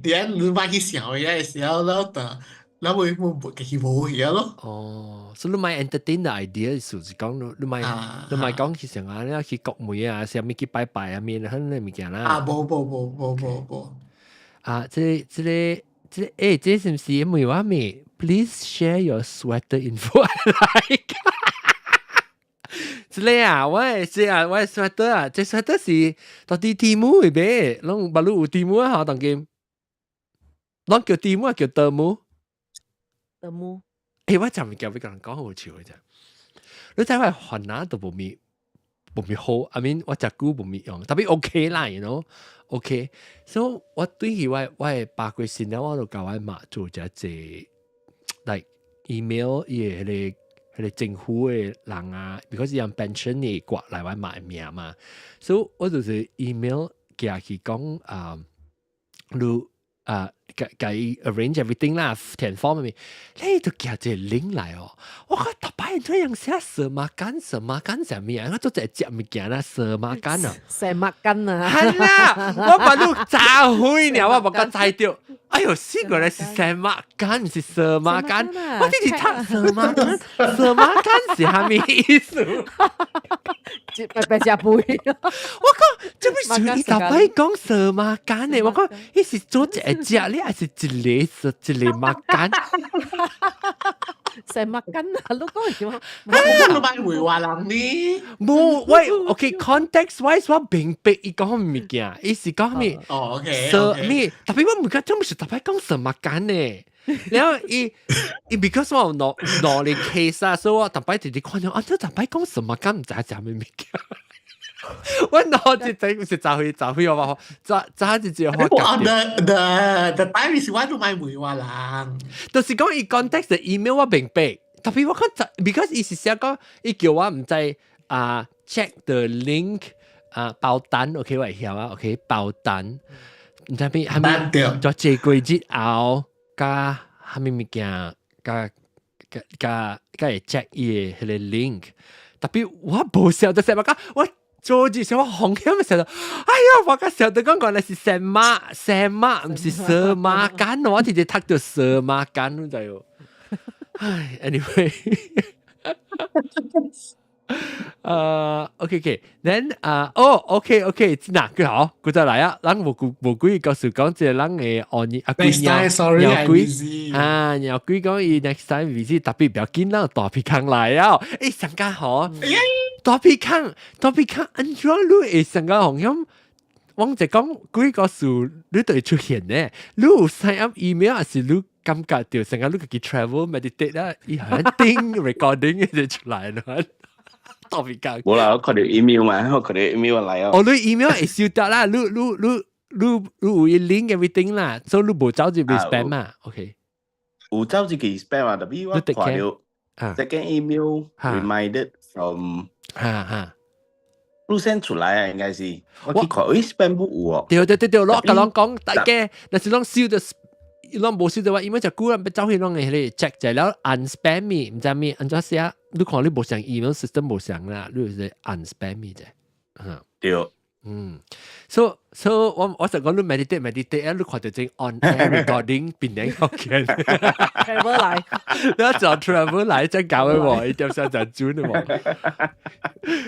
點你買去想嘅時候，แล้วแล้ว會佢冇嘢咯。所以你買 entertain 嘅 idea 就是講你買講去想啊，你去國美啊，上面去拜拜啊，面很那物件啦。冇。這是唔是因為話咩 ？Please share your sweater info 來。之類啊，我嘅 sweater 啊，這 sweater 是到底題目嘅咩？攏巴魯有題目啊，當今，攏叫題目叫題目。我就唔叫俾人講好笑嘅啫。你睇我韓啊都冇咪好 ，I mean 我隻股冇咪用，特別 OK 啦，you know。OK， 所以我對於我嘅八卦先咧，我就教我媽做咗隻 like email 嘢係政府嘅人啊 ，because 有 pension 嘅國嚟我媽名嘛，所以我就是 email 寄去講你計 arrange everything 啦，填 form 咪，你就寄隻 link 嚟哦。我覺得特別這樣寫什麼幹什麼呀？我做隻隻物件啦，什麼幹啊？什麼幹啊？係啦，我把你炸開了，我把佢炸掉。哎呦，試過嚟是什麼幹，唔是什麼幹？我哋哋睇什麼幹？什麼幹是係咩意思？白只背。我講，這不是你特別講什麼幹呢？我講，你是做隻隻，你還是一個物幹？什麼幹啊？你講什麼？你買回話人呢？冇，喂 ，OK，context wise 我明白伊講物件，伊是講咩？OK，咩？特別我唔覺得，唔是特別講什麼幹呢？然後伊 because 我攞你 case 啊，所以我特別直接看咗，啊，這特別講什麼幹唔知係咩物件？我攞住仔唔是就去我話，就直接開夾。The time is what 買回話人，就是講伊 context 嘅 email 我明白，特別我講 because 伊是寫講伊叫我唔知check the link 包單 ，OK 我曉啊 ，OK 包單，唔知邊係咪做這個節後加係咪物件加會 check 伊個 link， 特別我冇寫到寫乜講我。做住想我紅起咪成日，哎呀！我個時候都講你是什麼，唔是什麼幹，我直接讀到什麼幹就係。唉 ，anyway， OK，then OK，嗱，佢好，佢就嚟啊，咱無鬼告訴講，即係咱嘅按呢阿龜鳥龜講伊 next time visit 特別不要緊啦，大皮坑嚟啊，上加好。大皮坑，安怎你會成個紅音？我就講幾個數，你都會出現呢。你有 sign up email 還是你感覺到成個你去 travel meditate 啦，一叮 recording 就出來了。大皮坑。冇啦，我看到 email 嘛，我看到 email 嚟啊。你 email 會收到啦，你有 link everything 啦，所以你冇走入 spam 嘛 ？OK。有走入 spam 啊，但係我看到 second email reminded from。路線出來啊，應該是我去看，spam 不有哦。對，我甲攏講，大家若是攏收到，攏無收到話，因為就久人要走去攏會迄個 check 者了 unspam me，唔知咩，安怎寫？你看你無上 email system 無上啦，你就是 unspam me 啫。對。所以我就講你 meditate 你看到正 on air recording 變靚好嘅 travel 嚟，你一做 travel 嚟真搞嘅喎，一條上就轉嘅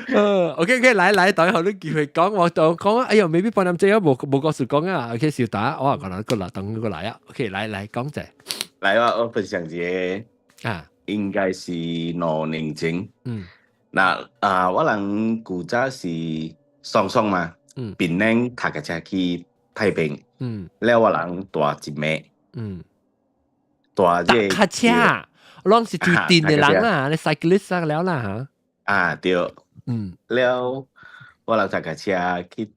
喎。OK， 嚟，等下你叫佢講，我就講，哎呀，未必半點鐘冇告訴講啊。OK，小打，我話講啦，等佢嚟啊。OK，嚟講啫。嚟啊，我分享一個應該是2年前。嗱我人古早是。雙嘛，檳榔踏架車去太平，แล้ว我人大一枚，大這踏車，攏是最電嘅人啦，你 cyclist 了啦嚇。對，了我人搭架車去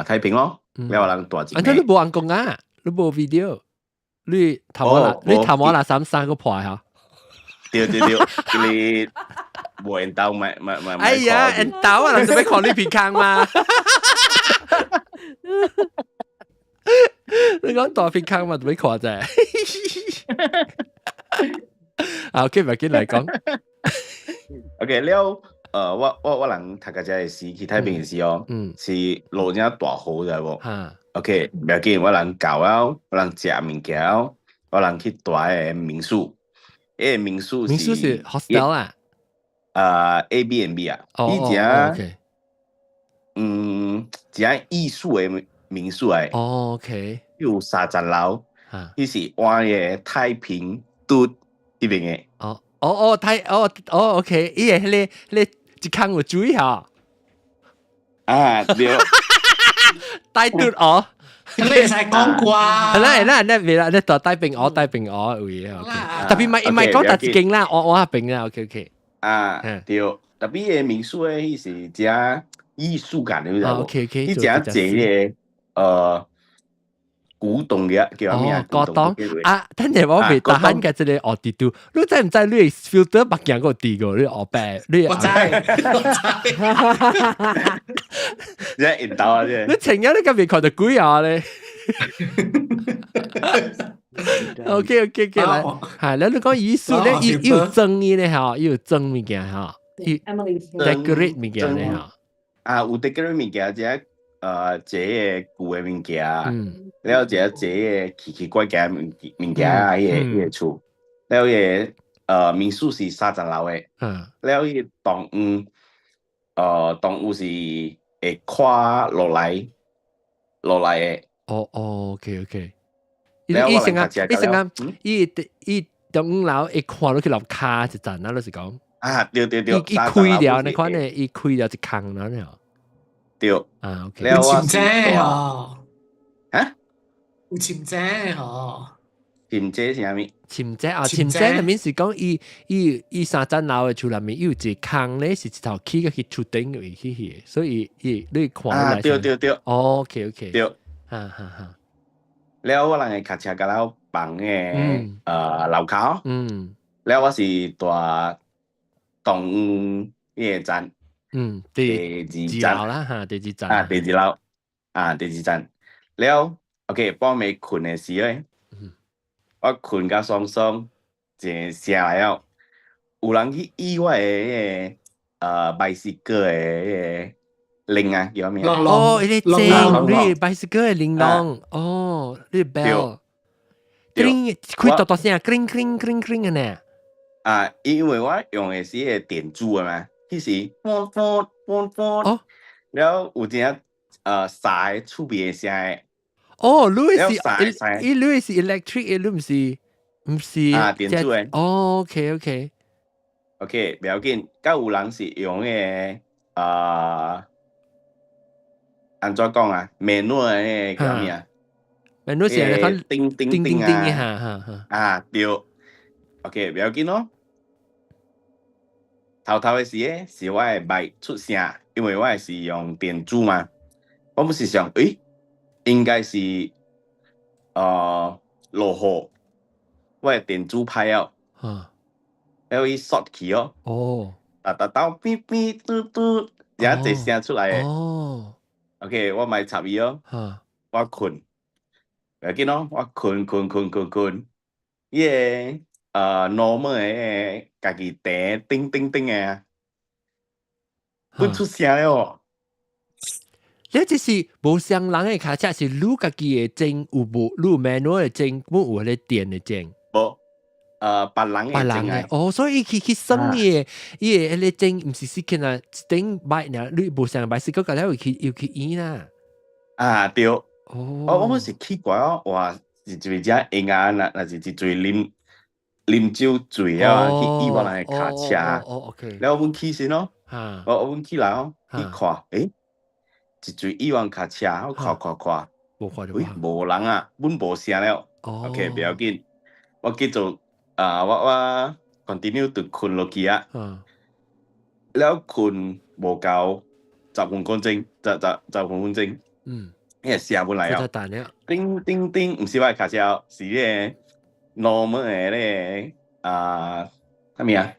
太平咯，了我人大一枚。你冇人講啊，你冇 video， 你頭我啦三個破嚇。對，你冇人鬥咪。哎呀，人鬥啊，你做咩看呢片坑嘛？你講大片坑嘛，做咩看啫？OK，唔緊嚟講。OK， 了，我人讀架車嘅時，去太平嘅時哦，是落咗大雨就係喎。OK， 唔要緊，我人搞啊，我人食物件，我人去大嘅民宿。民宿是 hostel 啊，Airbnb 啊，一間藝術嘅民宿嚟。OK， 有30樓，呢是灣嘅太平都呢邊嘅。OK， 你一坑有水嚇。對。大嘟哦。你使講啩？你到大平鵝位啊 ，OK。特別唔係講特勁啦，我平啦 ，OK。對，特別嘅民宿咧，是只藝術感嘅，你知冇？ OK， 呢只嘅古董嘅叫咩啊？古董啊，等陣我未打開嘅即係地圖，你知唔知你 filter 白鏡個地個你學白？我知。即係引導啊！即係你前日你今日看到鬼啊咧 ？OK， 嚟，係你講藝術咧，要爭議咧嚇，要爭物件嚇，要 decorate 物件咧嚇。有 decorate 物件即係這嘅舊嘅物件，然後這嘅奇奇怪怪物件啊，呢個厝，然後嘅民宿是30樓嘅，然後呢動物是會跨落來嘅。OK。伊成啊，伊動物樓會看落去樓卡一陣啦，老實講。對。伊開了，你看呢？伊開了一坑啦，你對，OK。有潛遮哦，有潛遮哦。潛遮是啥物？潛遮入面是講伊30樓嘅厝內面有一個坑咧，是一頭起個去厝頂嘅去，所以你看落來。對。OK。對。了我人嘅卡車甲เรา房嘅樓口，了我是大動物呢個站。第2站啦嚇，第2站第2樓第2站了 ，OK， 幫你困嘅時咧，我困到爽，正醒來了，有人去意外嘅bicycle 嘅鈴啊，叫咩？你正，你 bicycle 嘅鈴鈴，你 bell，開大聲，cling 嘅呢？因為我用嘅是個電珠啊嘛。其實，然後有隻曬出邊嘅聲嘅。你是 electric， 你唔是電珠嘅。OK， 唔要緊，咁有人是用嘅安怎講啊？manual 嘅叫咩啊？manual 是係叮啊，對。OK， 唔要緊咯。頭嘅時咧，是我係咪出聲，因為我係是用電珠嘛。我唔是想，應該是落雨，我係電珠派了，然後伊鎖起哦，噠嗶嘟，然後一聲出來嘅。OK， 我咪插伊哦，我困，唔要緊咯，我困，伊個normal 嘅家己訂叮嘅，佢出聲了哦。你這是無雙人嘅卡車，是你家己嘅證有無？你 manual 嘅證，冇有咧電嘅證。無，別人嘅證。所以佢生嘅，伊個咧證唔是是見啊，頂擺呢，你無雙擺是嗰個咧，要去醫啦。對。我是奇怪哦，哇，是一隻嬰兒那是一嘴啉酒醉啊，去醫我人嘅卡車。OK。然後阮起身咯，我阮起來哦，去看，一嘴醫院卡車，我看，無人啊，阮無聲了。OK， 不要緊，我繼續我 continue 就困落去啊。แล้ว困無夠10分鐘，10分鐘。因為寫本來啊。叮叮叮，唔是我卡車，是咧 normal 嘅咧乜嘢啊？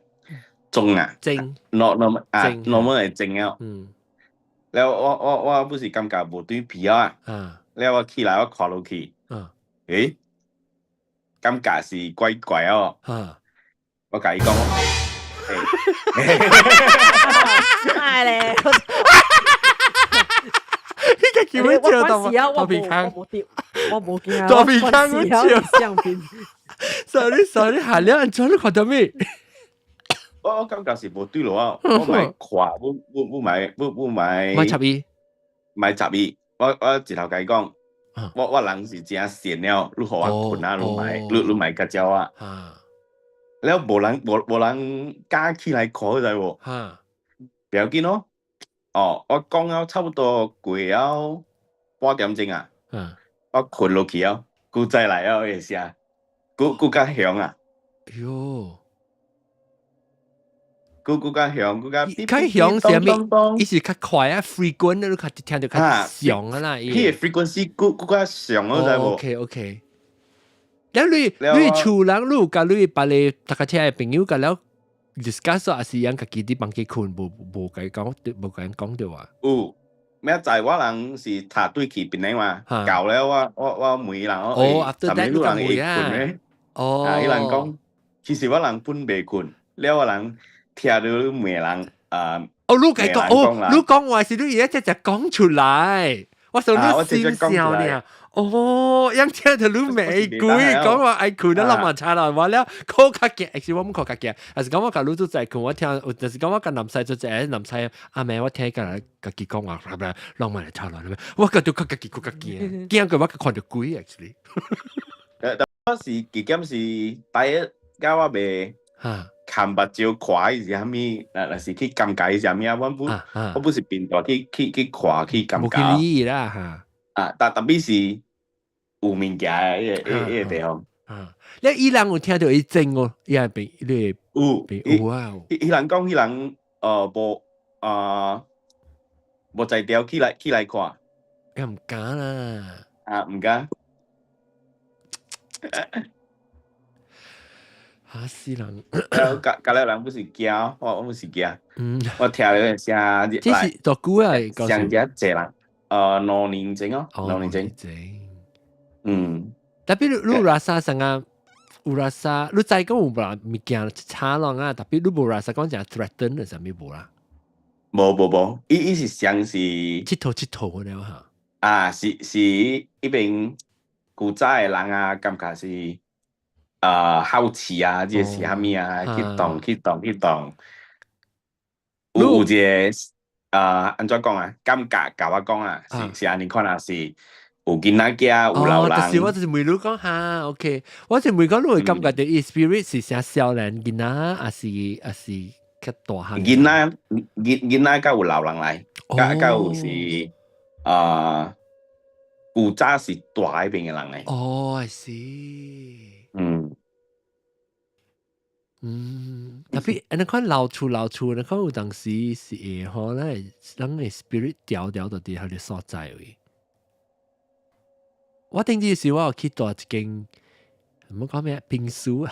鐘啊。鐘。normal 係鐘啊。แล้ว我不是感覺無對皮啊。แล้ว我起來我看落去。感覺是怪怪哦。我甲伊講。係咧。呢個叫咩照到我邊坑？我冇見啊！到邊坑我照相片。sorry，下兩人做你看到咩？我感覺是無對路啊！我買看，我買插伊，買插伊。我直頭甲伊講，我人是真善了，你互我困啊，你買個蕉啊。แล้ว無人加起來看就喎，不要緊咯。我講了差不多過了8點鐘啊，我困落去啊，佢再來啊，嗰時啊，佢較響啊。喲，佢較響，佢較響是咩？伊是較快啊 ，frequent 你較聽到較響啊啦。佢 frequency 佢較響啊，就喎。OK。你厝人你甲你把你搭架車嘅朋友甲了 discuss 也是樣家己啲房間困，無甲伊講，無甲伊講到啊。咩在我人是踏對去邊嚟嘛？搞了我每人after that 你人會困咧。伊人講，其實我人本未困，了我人聽到每人你甲伊講，你講話是你而家直講出來，我想你先笑呢。樣聽到你未攰，講話愛困，你諗下差啦，話了靠較勁，其實我唔靠較勁，但是講我甲你做在困，我聽，但是講我甲男仔做在，男仔阿妹我聽甲家己講話，浪漫嚟差啦，我覺得較勁，驚佢我看到鬼 actually。我是幾點是第一交我未看目睭看是蝦米，那是去感覺是蝦米啊？我不是變大去看去感覺。冇去理啦嚇。但特別是。有物件嘅一個地方。你伊人有聽到伊整哦，伊係被你有啊。伊人講，伊人無在調起來看。唔敢啦。唔敢。嚇死人！隔了人不是驚，我不是驚。我聽到嘅聲，這是多久啊？上隻濟人，6年前哦，6年前。tapi lu rasa sangat rasa lu 知講有冇物件差咯啊？特別你冇 rasa 講就 threaten 係啥物冇啦？冇，伊是像是佚佗了嚇。是一邊古早嘅人啊，感覺是好奇啊，即係蝦米啊，去動。有一個安怎講啊？感覺甲我講啊，是安尼看啊是。有囡仔囝，有老人。但是我就是問你講嚇 ，OK， 我就問講你會感覺到伊 spirit 是啥少年囡仔，還是較大漢？囡仔甲有老人來，甲有是古早是大嗰邊嘅人嚟。I see。特別你看老厝，你看有當時是會好咧，人嘅 spirit 調到啲佢哋所在位。我頂陣時我有去到一間唔好講咩民宿，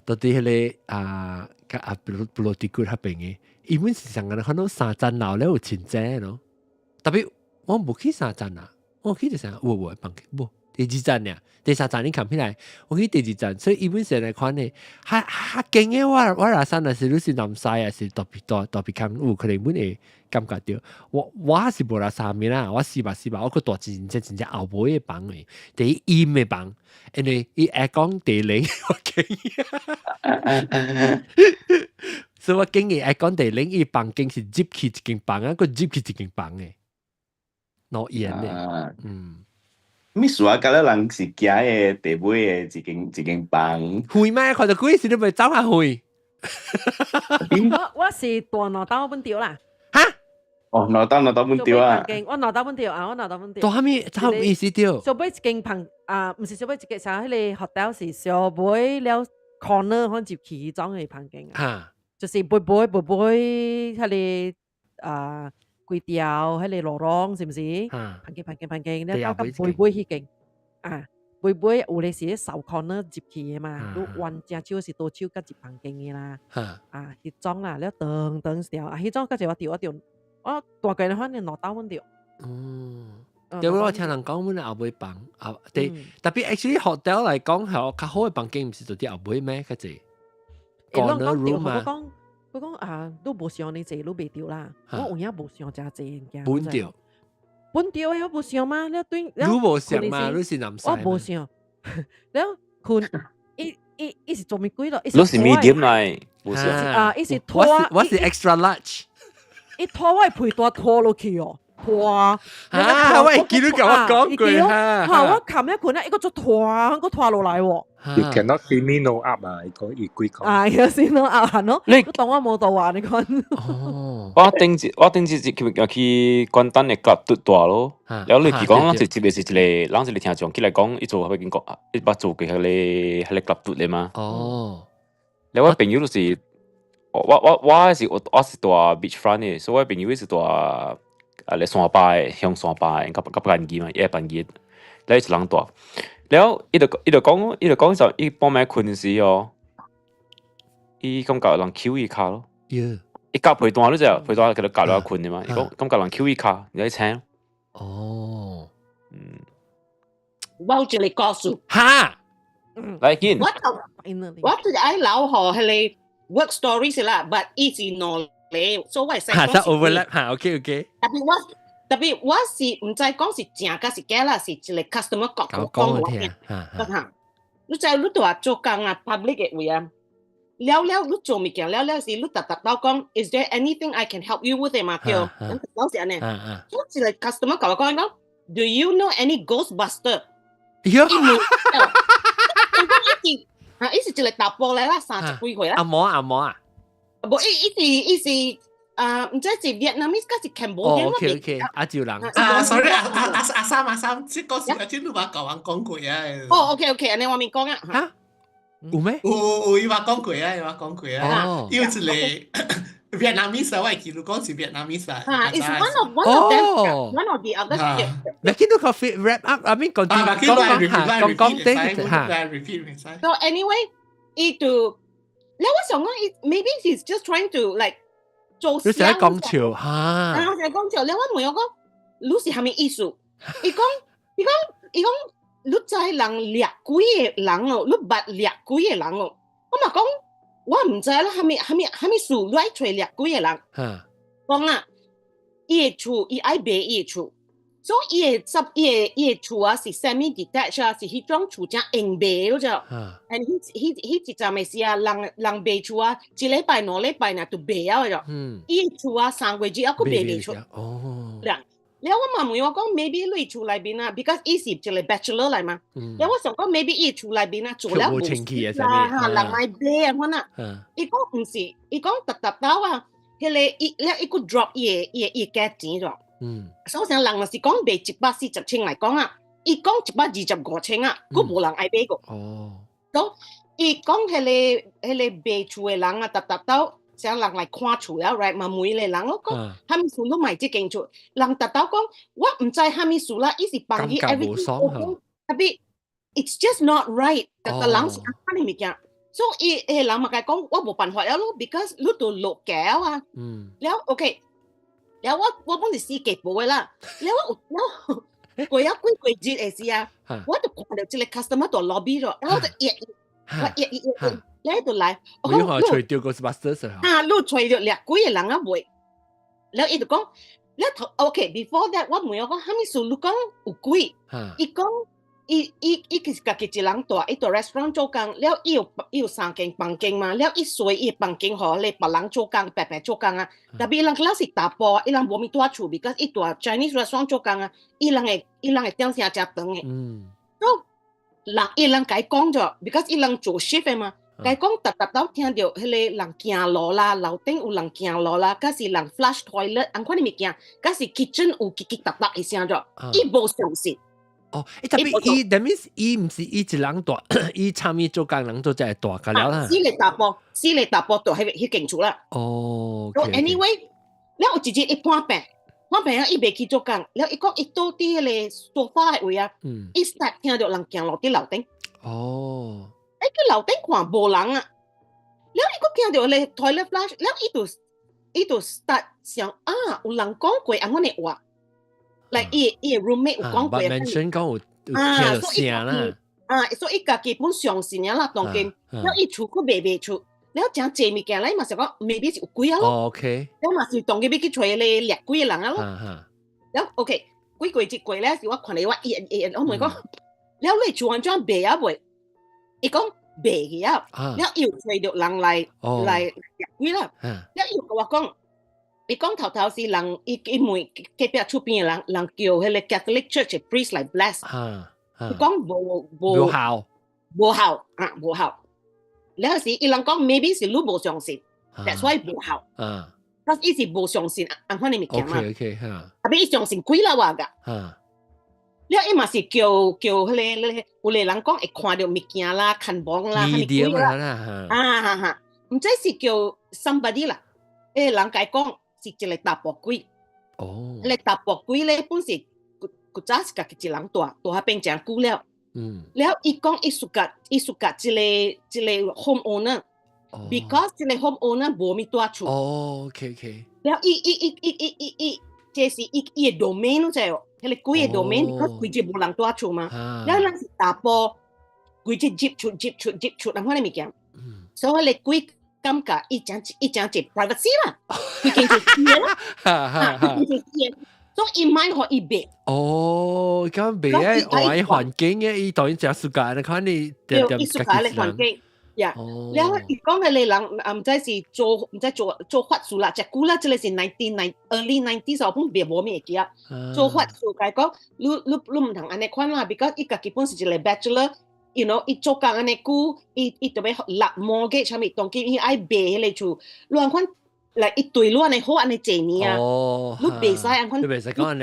到啲迄個甲布羅迪谷嗰邊嘅，伊本是上個看到3層樓咧有前者咯，特別我冇去3層啊，我去就成我放棄冇。第2站呀，第3站你看起來，我去第2站，所以基本上來看呢，哈勁嘅我拉山是你是南西啊，是特別強，有可能本會感覺到，我是無拉山面啦，我試吧，我個大真正後尾嘅幫嘅，第一嘅幫，因為伊愛講地靈，我勁，所以我經驗愛講地靈，伊幫經是接起一間幫啊，個接起一間幫嘅，攞煙嘅，咪數啊！隔了人是驚嘅地尾嘅一間房。會咩？看到鬼時你咪走下去。我是大腦刀本條啦。嚇？腦刀本條啊！我腦刀本條啊！我腦刀本條。做啥意思條？小妹一間房唔是小妹一間，係迄個 hotel 是小妹了 corner 可接起裝嘅房間啊，就是背迄個粿條，迄個螺螳是唔是？房間，你到背迄間啊，背有咧是掃 corner 接起嘅嘛，都彎正手是多手甲接房間嘅啦，迄種啦，了等條啊，迄種嗰時我調，我大概咧反正攞到阮調。對，我聽人講，阮後尾房啊，特別 actually hotel 嚟講，係較好嘅房間，唔是就啲後尾咩？嗰隻 corner room 嘛。佢講啊，都無想你坐，都未調啦。我有影無想真濟物件。本調誒，我無想嘛，了對。你無想嘛？你是男仔。我無想，了佢伊是做咩鬼咯？你是 medium 嚟，無想啊！伊是拖，我是 extra large。伊拖我陪拖拖落去哦。拖喂，見到咁我講句我冚一盤咧，一個做拖，個拖落嚟喎。You cannot see me no up 啊！伊句講。有先 no up 行咯。你當我冇到啊？你講。我頂次去關丹嘅 club 嘟大咯。然後你講，咱直接是一個，咱是嚟聽講，佢嚟講，伊做係邊個？伊捌做嘅係個 club 嘟嚟嘛？你我朋友就是，我是大 beach front 嘅，所以我朋友是大。嚟山巴向山巴，夾辦機嘛，一辦機，你一人大，然後伊就講就伊幫咩困時哦，伊感覺人 Q 伊卡咯，伊夾陪單咯啫，陪單佢就夾落困嘅嘛，伊講感覺人 Q 伊卡，你請，我有一個故事，嚟見，我就喺老河係你 work stories 啦 ，but 伊是喏。所謂細講是 overlap OK。特別我是唔知講是正甲是假啦，是一個 customer 講我聽。你知你都話做工啊 public 嘅位啊，了你做物件了是你特到講 ，is there anything I can help you with 嘅嘛？叫老實呢，我一個 customer 講，do you know any Ghostbuster？伊是一個大波嚟啦，30幾歲啦。阿嬤啊。無，伊是唔知是越南，還是 Cambodia 嗰邊。阿趙人。sorry， 阿三，即個時阿天都話舊人講過啊。OK，安尼我咪講啊。嚇？有咩？有，伊話講過啊。有一個越南麵，我記得講是越南麵啊。It's one of the other。你見到個 wrap up，I mean 講啲。So anyway，伊就。你我想講 ，maybe he's just trying to like 做。你成日講笑嚇。我成日講笑，你我問我講，你是蝦米意思？伊講，你知人掠幾個人哦，你捌掠幾個人哦？我嘛講，我唔知啦，蝦米事，你愛找掠幾個人？講啊，伊個厝，伊愛買伊個厝。所以伊個厝啊是 semi detached 啊，是迄種厝正硬賣咯啫。and 迄一陣咪是啊，人賣厝啊，一禮拜兩禮拜呢就賣啊咗。伊個厝啊3個月還佫賣出。然後我嘛問我講 maybe 你厝內邊啊 ，because 伊是一個 bachelor 嚟嘛。然後我想講 maybe 伊厝內邊啊做了無啦嚇，人愛買啊可能。伊講唔是，伊講特到啊，迄個伊個 drop 伊個價錢咗。所以人若是講賣140千嚟講啊，伊講125千啊，佫無人愛買個。所以伊講迄個賣厝嘅人啊，特到想人來看厝啊 ，right 嘛每個人我講，蝦米事都賣這間厝，人特到講，我唔知蝦米事啦，伊是幫伊 everything， 特別 it's just not right， 特人是安尼物件，所以伊人嘛甲講，我無辦法了咯 ，because 你都落價啊，了 OK。然後我本是4個嘅啦，然後過幾日嘅時啊，我就看到一個 customer 到 lobby 咗，然後就你喺度嚟，我講你吹掉個 Ghostbusters 啊，你吹掉掠幾個人啊袂，然後伊就講，你頭 OK，before that 我問我講，蝦米事你講有幾？伊講伊其實家己一人住，伊住 restaurant 做工，了伊有3間房間嘛，了伊隨伊房間互你別人做工，白做工啊。特別伊人是大埔，伊人無咪住厝 ，because 伊住 Chinese restaurant 做工啊，伊人會點聲食長嘅。so 伊人甲伊講咗 ，because 伊人做 shift 嘅嘛，甲伊講特到聽到迄個人行路啦，樓頂有人行路啦，甲是人 flush toilet，安款啲物件，甲是 kitchen 有嘰嘰嗒嗒嘅聲咗，伊無相信。哦，特別that means 伊唔是伊一人大，伊參與做工人做真係大㗎了啦。私嚟打波就係勁處啦。哦。So anyway，แล้ว有一日伊搬病啊，伊未去做工，แล้ว伊講伊倒啲個沙發嘅位啊，伊 start 聽到人行落啲樓頂。哦。伊去樓頂看無人啊，แล้ว伊個聽到個 toilet flush，แล้ว伊就 start 想啊，有人講過安尼話。like 伊 roommate 有講過， mention 講有聽到聲啦，所以家己本相信啦，當然，了伊厝佢未出，了將借物件嚟嘛，就講 maybe 是有鬼啊咯，OK，了嘛是當佢要去找你掠鬼嘅人啊咯，了 OK，幾個節過咧，是我看你我我咪講，了你做安怎賣啊袂？伊講賣嘅啊，了又找到人來掠鬼啦，了又跟我講。伊講頭是人，伊問隔壁厝邊嘅人叫迄個 Catholic Church 嘅 priest 來 bless。伊講無效。了時伊人講 maybe 是你無相信 ，that's why 無效。但伊是無相信安款嘅物件嘛。特別伊相信鬼啦話㗎。了伊嘛是叫迄個有個人講會看到物件啦、看網啦、看鬼啦。唔知是叫 somebody 啦，誒人解講。是一個大波鬼，哦，個大波鬼咧本是古早是家己一人大變真久了，了伊講伊暑假一個 home owner，because 一個 home owner 無咪大厝，哦 ，OK， 了伊這是伊個 domain 啫哦，迄個鬼個 domain，because 規隻無人大厝嘛，了人是大波，規隻接觸，咁款嘅物件，所以個鬼。感覺一講一 privacy 啦，佢經濟嘢啦，所以伊買可以賣。哦，咁賣喺外環境嘅，伊當然就世界，你看你點世界嘅環境，呀，然後伊講嘅你人唔知是做法術啦，只古啦，即係是early 90s 後邊冇咩嘅，做法術嚟講，你唔同安尼款啦 ，because 伊個基本是一個 bachelor。You know， 伊做工安尼久，伊特別立 mortgage 啥物，當佢伊愛賣迄個厝，亂款來一對亂安尼好安尼濟年啊，你袂使安款一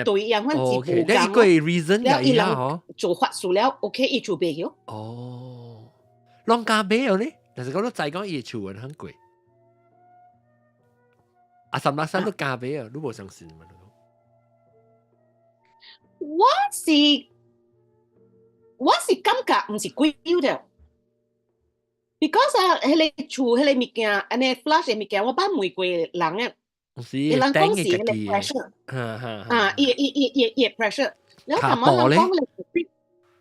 對安款一步咁。呢個 reason 了伊人做法術了 ，OK， 伊厝賣咗。哦，啷家賣咗呢？但是講到再講伊厝很貴，啊，300都加賣啊，你無相信嘛？我是感覺唔是貴嘅 ，because 啊，迄個厝迄個物件，安尼 flush 嘅物件，我捌問過人啊，人講是迄個 pressure，伊 pressure， 然後頭媽人講咧，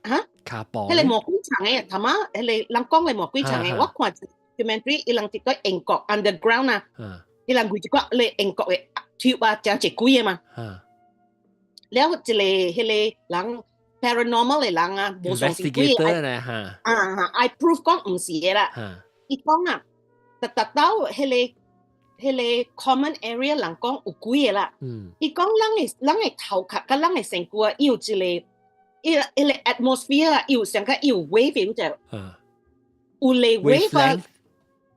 嚇，迄個魔鬼牆嘅，頭媽迄個人講咧魔鬼牆嘅，我看 documentary，伊人直到英國 underground 啊，伊人佢一個咧英國嘅 tube 啊，真係貴嘅嘛，然後一個迄個人。paranormal 嘅人啊，無相信鬼嘅，I prove 講唔是嘅啦。伊講啊，特到迄個 common area 人講有鬼嘅啦。伊講人嘅頭殼甲人嘅身軀啊，有一個 atmosphere 啊，有上加有 wave 嗰隻，有嚟 wave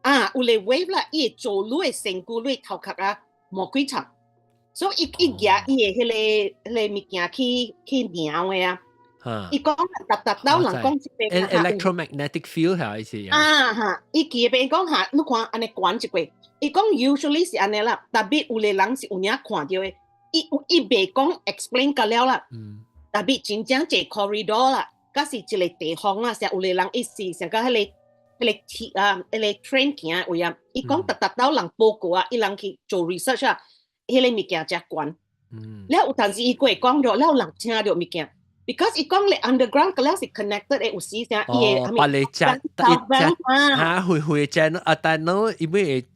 啊，有嚟 wave 啦，伊做你嘅身軀，你頭殼啊，魔鬼場，所以伊夾伊嘅迄個物件去瞄嘅啊。伊講特到人講一邊 electromagnetic field 係意思伊記邊講下，你看安尼管一個，伊講 usually 是安尼啦，特別有個人是有影看到嘅，伊袂講 explain 㗎了啦，特別真正一個 corridor 啦，甲是一個地方啦，成有個人伊是成個迄個train 行嘅位啊，伊講特到人報告啊，伊人去做 research 啊，迄個物件真懸，了有陣時伊過講咗，了人聽到物件。Because 伊講你 underground 嗰啲是 connected 嘅，有時成伊係把你隻會隻啊，但係因為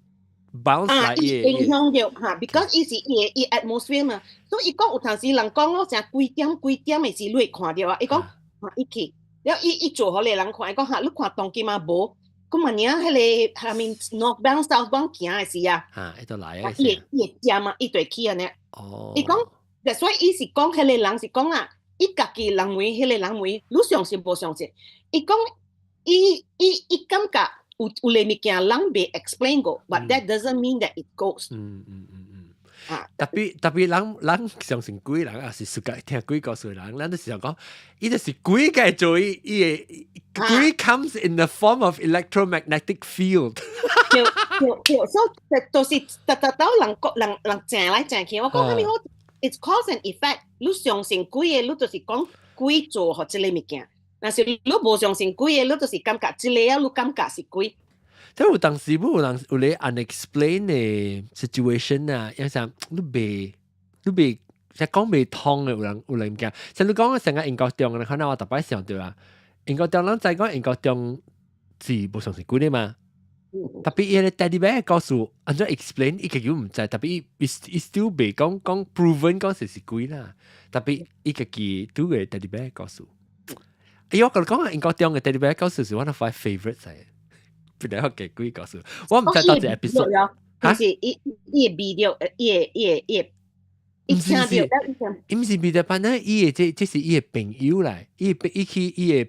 bounce 嚟嘅影響到嚇 ，because 伊是伊 atmosphere 嘛，所以伊講有陣時人講咯，成幾點嘅時你會看到啊，伊講伊去，了伊做好你人看，伊講嚇你看當今嘛無，咁嘛呢迄個下面 northbound southbound 行嘅時啊，伊就來啊，伊隻嘛，伊對起安尼，伊講，所以伊是講迄個人是講啊。伊家己人為，迄個人為，你相信無相信？伊講，伊感覺有個物件人未 explain 過，but that doesn't mean that it goes。特別人相信鬼人也是世界聽鬼故事人，咱都時常講，伊就是鬼嘅做伊鬼 comes in the form of electromagnetic field。所以就是人正來正去，我講下面好 ，it's cause and effect。你相信鬼嘅，你就是講鬼做或者呢物件；但是你無相信鬼嘅，你就是感覺這個啊，你感覺是鬼。但有當時有人有咧 unexplained 嘅 situation 啊，有時你未即講未通嘅有人驚。像你講嘅成個英國中嘅，可能我特別想到啊，英國中人在講英國中是無相信鬼嘅嘛。特別伊個 teddy bear 告訴安怎 explain， 伊個叫唔知，特別伊 still 未講 proven 講是鬼啦。特別伊個記拄個 teddy bear 告訴，我講英國中嘅 teddy bear 告訴是 one of my favorites 嚟。不然後給鬼告訴我，唔知到這 episode 就是伊個 video，伊聽到，伊唔是 video 版呢，伊個這是伊個朋友嚟，伊個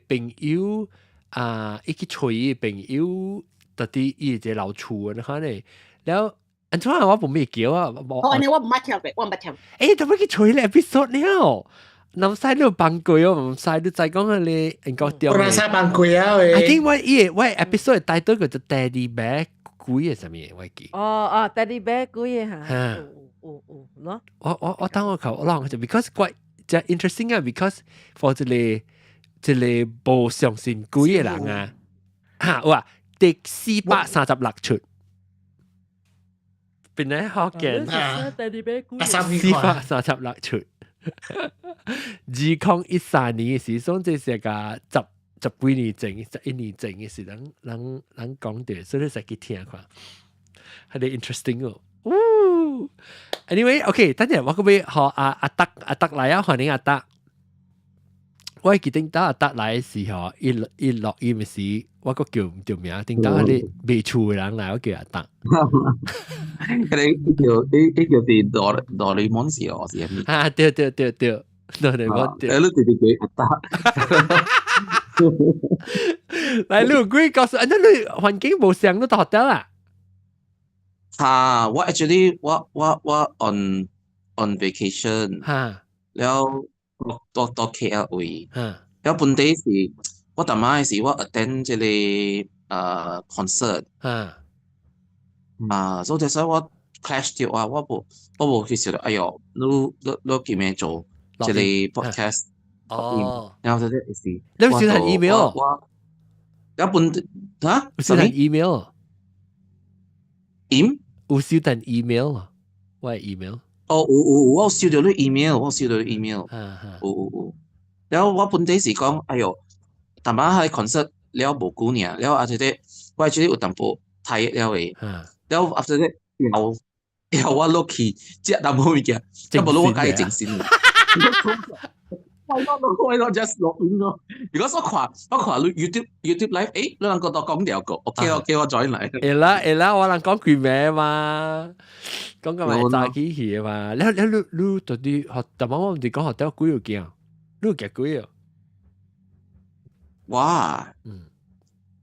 朋友啊，伊去找伊個朋友，到底伊個老厝啊，可能，然後安怎我冇咩叫啊，安尼我唔捌聽過，我唔捌聽。怎麼去找伊個 episode 了？南西都放過哦，唔使你再講下你英國中。我南西放過啊喂。I think 我 episode 帶到個就 Teddy Bear 鬼嘅什麼我記。Teddy Bear 鬼嘅嚇。喏。我等我求我諗就 because 怪就 interesting 啊 ，because for 這個無相信鬼嘅人啊，哇，第436出，邊咧學嘅？Teddy Bear 鬼。436出。2013年嘅時，總之係個十幾年前、11年前嘅時，人講嘅，所以你實去聽看，係啲 interesting 哦。Anyway，OK， 等陣我嗰邊學阿德嚟啊，歡迎阿德。我記得阿德嚟嘅時候，一錄音嘅時，我個叫唔叫名？點解啲未厝嘅人嚟，我叫阿德。你叫啲哆啦 A 夢時我是咩？對，哆啦 A 夢對。你直接叫阿德。嚟你鬼告訴，你環境冇上都學得啦。我 actually 我 on vacation。แล้วตัว KL 位แล้ว本地是我當晚是我 attend 這個concert 所以所以我 clash 掉啊我冇去想到哎呦你叫咩做這個 podcast 然後就係是你唔少人 email 我有本嚇少人 email 有少人 email 我係 email我收到啲 email，然後我本地時講，哎呦，但晚喺 concert 了無久呢，然後阿姐姐，我係有淡薄睇了嘅，然後阿姐姐又我落去即係淡薄物件，咁無我解正先。Why not just log in 咯？如果我看 YouTube live， 你能夠講掉個 ，OK， 我 join 嚟。係啦，我能講句咩嘛？講個咪炸機器嘛？你到底學，但我唔係講學得幾有勁，你有幾鬼啊？哇，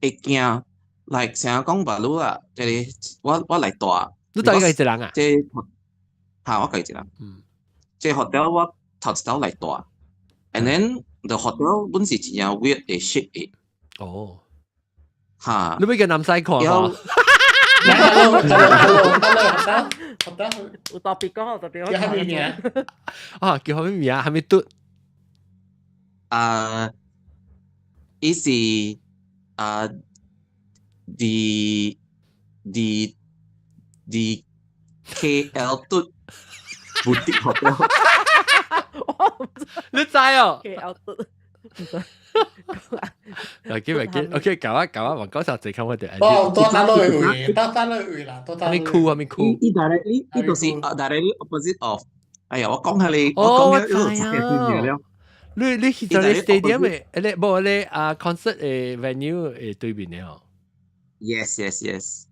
會驚，嚟成日講白路啊，即係我嚟大。你到底係一人啊？即係我係一人。即係學得我頭一頭嚟大。And then the hotel 本是真係 weird 嘅 shit 嘅。哦。嚇！你俾個男仔看嘛？有特別講，叫係咩名？叫係咩名？係咪嘟？伊是the KL 嘟 boutique hotel。你知哦？OK，搞啊！黃教授最近我哋多單都會，多單都會啦，多單。咪酷啊！咪酷！呢度是directly opposite of。哎呀，我講下你，我講下你去咗你 stadium 嘅，你冇你concert 嘅 venue 嘅對面嘅哦。Yes。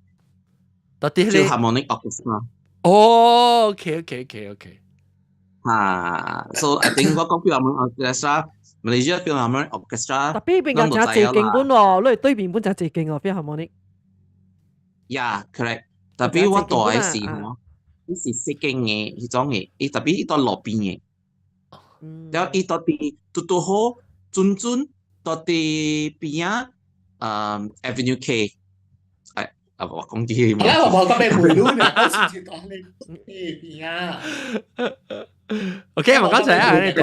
到底係 Harmonic Orchestra。哦，OK。So I think 我講 Philharmonic Orchestra。Malaysia Philharmonic Orchestra， tapi 邊個真係最勁本喎？你對面本就係最勁喎 ，Philharmonic。Yeah，correct。tapi 我大嘅時候，你是設計嘅迄種嘅，伊特別伊到路邊嘅，然後伊到啲拄好準到啲邊啊，Avenue K， 我講啲而家我講咩梅魯呢？我直接講你邊啊？OK， 我剛才啊，特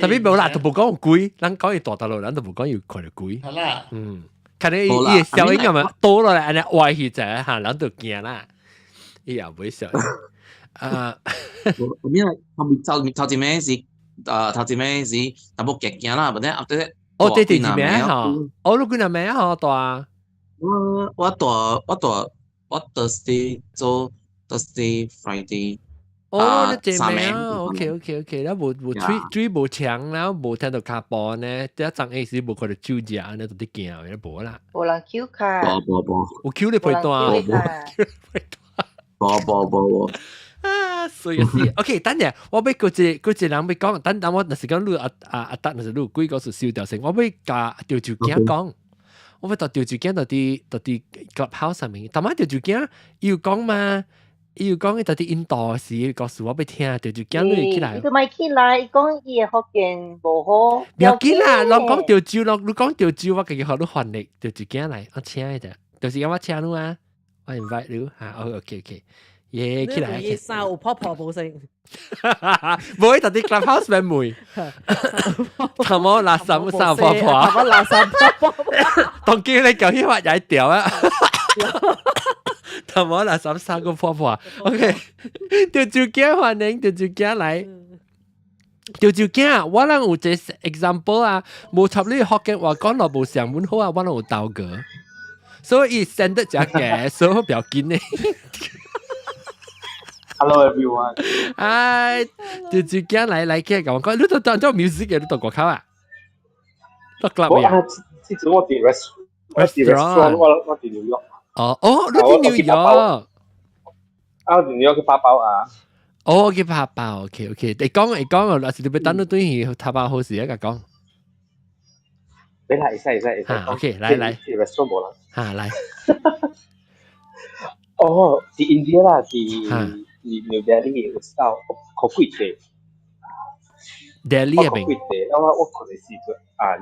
別冇啦，都冇講貴，咱講伊大大路，咱都冇講要看到貴。係啦，看你伊效應咁樣多落嚟，安尼歪去就嚇，咱都驚啦。伊又唔會效應。我因為頭前咩事？頭前咩事？但冇夾驚啦，或者後底。哦，第咩嚇？哦，你幾多咩嚇？大？我 Thursday 做 Thursday Friday。哦，你這咩啊 ？OK，然後冇追冇搶，然後冇聽到卡波呢，第一張 A 時冇看到酒價，呢都啲驚，有冇啦？冇人 Q 卡，我 Q 你配多，冇。所以是 OK， 等陣我要嗰隻人要講，等我那時講錄阿達那時錄鬼嗰時燒掉先，我要加條條件講，我要到條件到啲 clubhouse 上面，但係條條件要講嘛。要講到啲印度時，告訴我俾聽，條條件你起來。佢咪起來，講伊嘅福建無好。唔要緊啦，你講條招咯，你講條招，我繼續學你翻譯條條件嚟，我請你啫。到時我請你啊，我 invite 你嚇。OK，耶，起來。你生有婆婆冇性。冇喺度啲 clubhouse 咩妹？頭冇垃圾生婆婆。頭冇垃圾婆婆。當叫你舊啲話踩掉啊！頭冇垃圾生個婆婆。OK， 條條件歡迎，條條件嚟。條條件，我能有隻 example 啊，冇插你學嘅話講落冇上門好啊，我能有鬥個，所以 send 得隻嘅，所以不要緊呢。Hello everyone。條條件嚟嘅講，你都當做 music 嘅，你讀國口啊？讀 club 啊？之前我哋 restaurant， 我哋紐約。你喺紐約？我哋紐約嘅八寶啊。嘅八寶 ，OK， 你講，嗱，是你要等到對去八寶好事一個講。你嚟，使。OK， 嚟。restaurant 冇啦。嚟。啲 India 啦，啲 New Delhi 有style，好貴嘅。Delhi 入邊。貴嘅，我嗰陣時做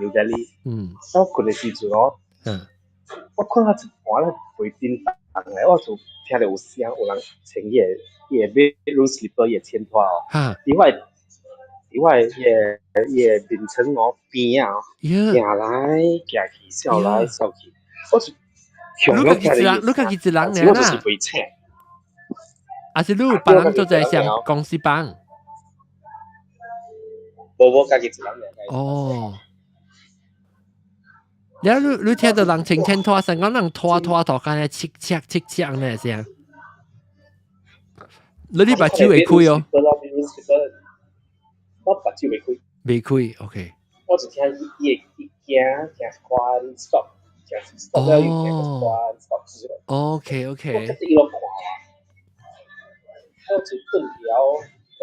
New Delhi。我嗰陣時做咯。我看下一半咧，袂叮當嘅，我就聽到有聲，有人穿伊個買 room slipper 伊個襯拖哦。伊個面層哦邊啊，行來行去，笑來笑去，我就你家己一人咧啦？我就是袂請。還是你有別人做在上公司幫？無家己一人咧。然後你聽到人晴天拖聲，我人拖間咧切呢聲。你啲把酒會開哦？我把酒未開。未開 ，OK。我只聽伊行關 stop， 了又行關 stop。OK。我即係要看啊！我就頓條，我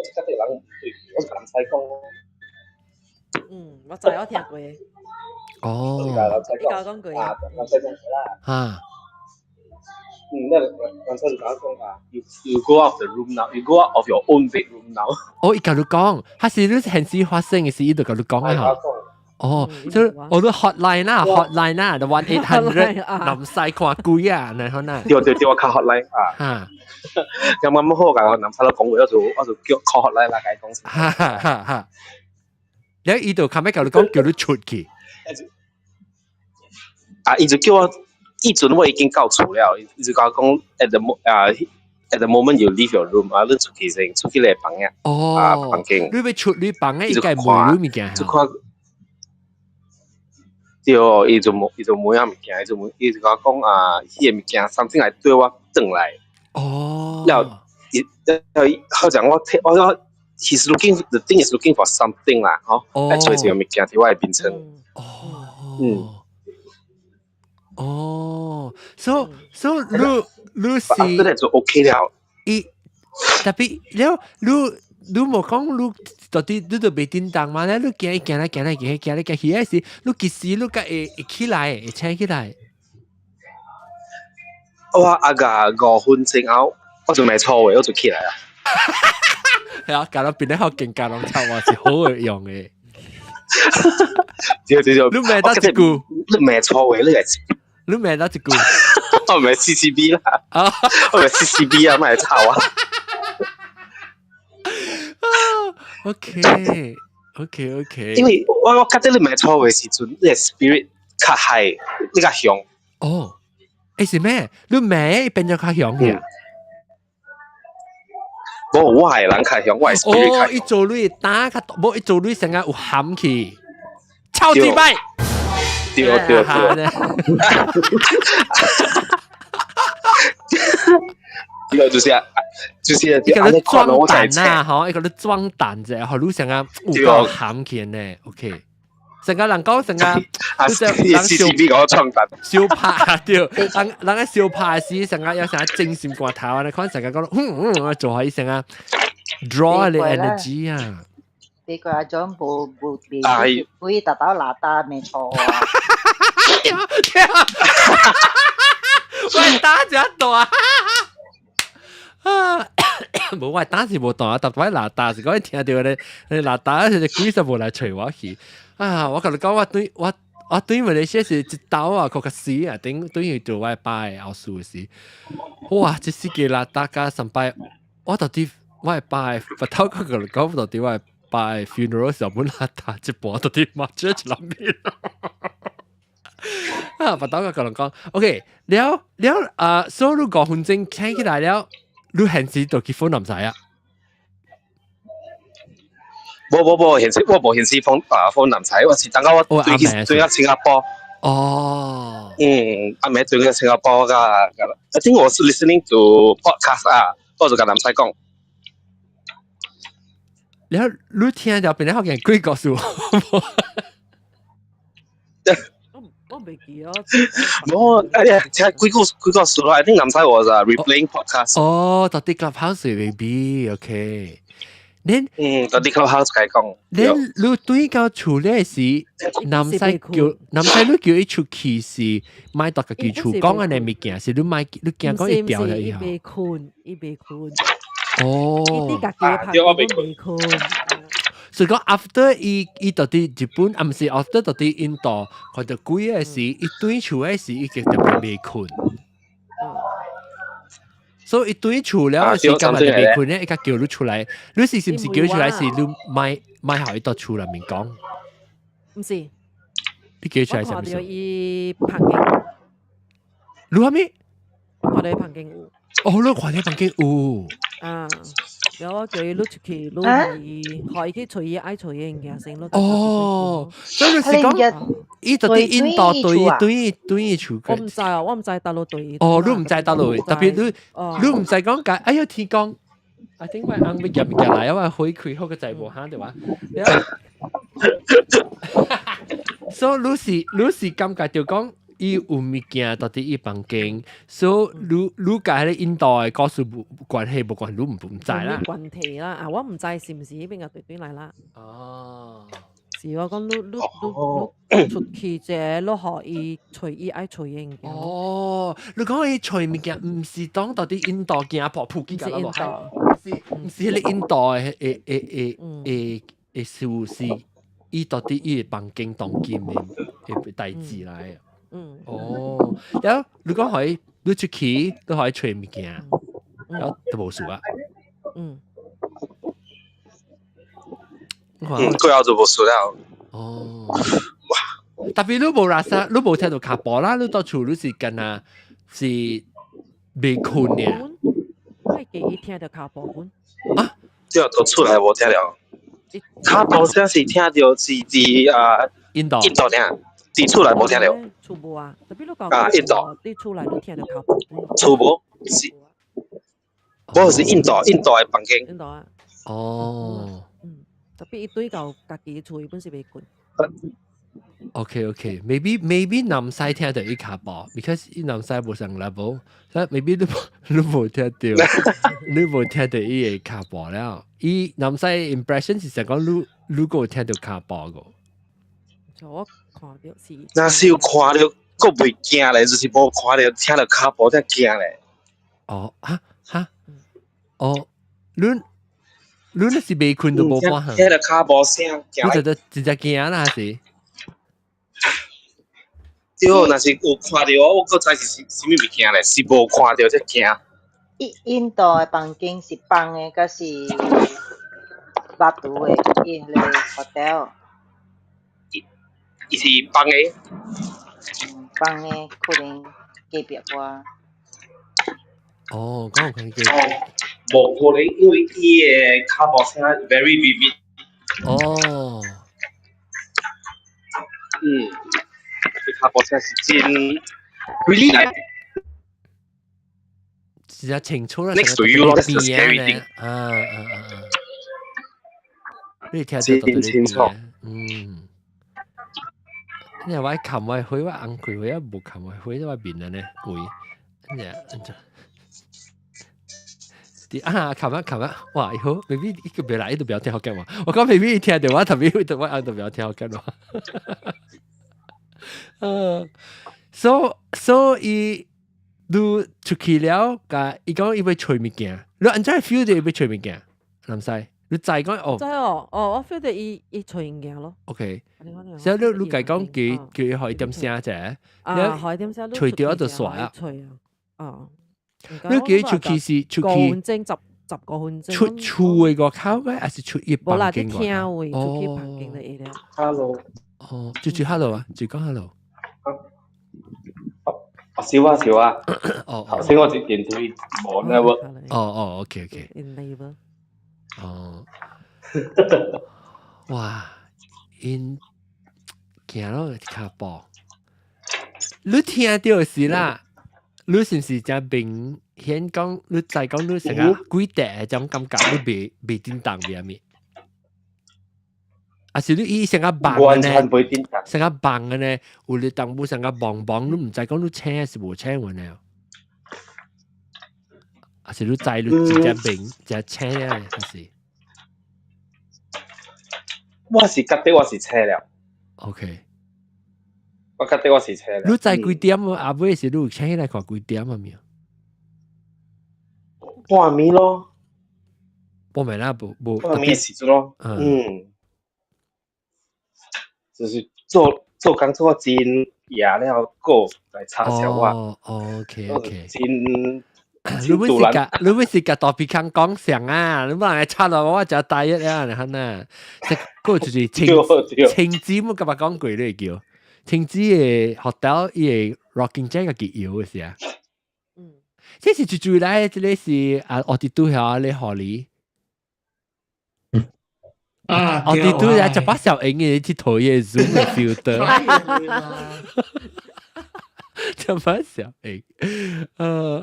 就覺得人對，我就人使講。我知我聽過。你教講句啊！You go out of the room now. You go out of your own bedroom now. 伊甲你講，還是你現時發生嘅事，伊就甲你講啊！所以我都 hotline 啦 ，the 1-800，臨曬看貴啊，然後呢？對，我靠 hotline 啊！咁好㗎，我臨曬都講過，我就叫 call hotline 啦，解講先。然後伊就後尾甲你講，叫你出去。伊就叫我，以前我已經到厝了，伊就甲我講 at the moment you leave your room， 你出去先，出去你房呀，房間。你要出你房嘅，伊個冇物件。就看，對，伊就冇樣物件，伊就甲我講迄個物件 something 來對我轉來。好像我 he's the thing is looking for something 啦，來找一個物件喺我嘅面前。so 你是after that 就 OK 了。特別你冇講你到底你都未叮當嘛？你行來時，你其實你個會起來，會請起來。我5分鐘後，我就咪錯嘅，我就起來啦。係啊，搞到變得好勁，搞到臭話是好有用嘅。對，你咩得一句？你咪錯嘅，你咩得一句？我唔係 CCB 啦，我唔係 CCB 啊，咪臭啊。OK，因為我覺得你咪錯嘅時陣，你 spirit 較係你較香。哦，是咩？你咩變咗較香嘅？我係人較香，我係 spirit 較香。伊做你打較，無伊做你成日有含氣，超級歹。對。呢個就是一個你裝蛋啊，嗬，一個你裝蛋啫，嗬，你成日有個含氣呢 ，OK。成個人講成個，CCB 講裝蛋，燒拍對，人喺燒拍時成日有成日正線過頭啊，你可能成日講，做下成日 draw 你 energy 啊。你個阿長冇可以達到拿打沒錯啊！喂，打一度啊！冇喂，當時冇當啊，特別拿打是講聽到你拿打隻鬼就冇來吹我去啊！我同你講，我對馬來西亞是一刀啊，嗰個死啊，對於做我拜奧數時，哇！即係嘅拿打加上拜，我到底我拜不透嗰個講到底我拜 funeral 時候本拿打一波到底乜 church 諗咩？啊，不透嗰個人講 ，OK， 了所有個環境聽起來了。你現時就結婚唔使啊？冇現時我冇現時婚唔使，我是等我最近新加坡。哦。阿妹最近新加坡㗎。I think 我是 listening to podcast 啊，我就跟男仔講。你聽就變得好似鬼故事。我未記啊。冇，聽鬼故事咯。I think 男仔was replaying podcast。哦，到啲 clubhouse maybe OK。到啲 clubhouse 解講。你對個處理時，男仔你叫伊出去是買到個叫處講嘅你未見，是你買你見講伊掉咗以後。伊未困。哦。伊啲家己拍都未困。所以講 after 伊到啲日本，唔是 after 到啲印度，佢就貴嘅時，伊對厝嘅時，伊就特別未困。所以伊對厝了時，今日就未困咧，伊家叫你出來，你是唔是叫出來是你買好一道厝入面講？唔是，你叫出來係唔是？伊彭景，你話咩？我看到伊彭景有。哦，你看到彭景有。啊。有我叫伊攞出去，攞可以去隨意愛隨意物件先咯。哦，所以你是講，伊到啲印度對伊處嘅。我唔知大陸對。哦，你唔知大陸，特別你唔知講解，哎呀天講 ，I think 我啱啱入嚟，因為可以開好個直播嚇，對話。所以你是感覺就講。伊有物件到底伊房間，所以你甲迄個印度嘅故事關係無關，你唔知啦。關係啦，啊，我唔知是唔是呢邊個對嚟啦。哦，是我講你出去啫，你可以隨意愛隨意嘅。哦，你講伊隨物件，唔是當到底印度件破鋪機㗎啦，唔是迄個印度嘅事是伊到底伊嘅房間當今嘅代誌來。哦，有你講可以，你出去都可以吹物件，有都冇數啊。佢有就冇數了。哦，哇！特別你冇拉薩，你冇聽到卡波啦，你到處你是跟啊是未困嘅。我係記憶聽到卡波本。啊？即係到出來我聽了。卡波真是聽到是印度聽。自出來冇聽到。出冇啊！特別你講印度，你出來都聽到卡波。出冇是，嗰個是印度嘅房間。印度啊。哦。特別一堆舊家己厝本是未困。OK，maybe 南西聽到伊卡波 ，because 伊南西冇上 level， 所以 maybe 你冇聽到，你冇聽到伊嘅卡波了。伊南西 impression 是成講你個聽到卡波個。我看到是。那是有看到，個袂驚咧，就是冇看到聽到卡波才驚咧。哦啊，哈？哦，你那是未困都无半行。聽到腳步聲，你就直接驚啦，還是？對，若是有看到我個知是啥物物件咧，是無看到才驚。印度嘅房間是放嘅，嗰是巴杜嘅，伊個 hotel。伊是放嘅。放嘅可能隔壁啩。哦，講可能無可能，因為伊嘅腳步聲 very vivid。哦。腳步聲是真 really like。是啊，清楚啦。 Next to you, that's the scary thing。你聽到真清楚。你話琴位去，我硬佢位，冇琴位去，我邊啊呢會，琴日，哇！以後 maybe 一個別來一度不要聽好緊嘛，我講 maybe 聽電話特別會對我硬度不要聽好緊嘛。所以你出去了，甲伊講伊要找物件，你安怎 feel 到伊要找物件？南西，你知講哦？知哦，我 feel 到伊找物件咯。OK，所以你甲講叫伊開點聲啫，開點聲，除掉就耍啊。哦，你叫伊出去是出去10個分鐘。出厝個口嘅，還是出伊房間個？冇啦，出去房間嚟咧。Hello。哦，就 hello 啊，就講 hello。少啊。頭先我接電話冇 network。哦，OK。Enable。哦。哇，因行咯腳步，你聽到是啦，你是唔是真明顯講？你再講你成個幾大嗰種感覺，你未叮當嘅咩？啊！是你伊成個棒嘅呢？成個棒嘅呢？有你當冇成個棒，你唔知講你請還是無請嘅呢？啊！是你知你直接明就請啊？還是？我是覺得我是請了。OK。我覺得我是請了。你知幾點啊？後尾是你有請來看幾點啊？未？半暝咯。半暝啦，無。半暝時陣咯。就是做工作真夜了，過來插小我。OK。你要是甲大鼻孔講上啊，你冇人嚟插落我就大一啊，你睇啊，嗰就是青子，我今日講過你叫青子嘅 hotel， 伊個 rocking chair 嘅結腰嘅事啊。這是最來，這裡是我哋都係你何里。我哋都有一把小影嘅啲頭嘢 zoom 嘅 filter， 一把小影。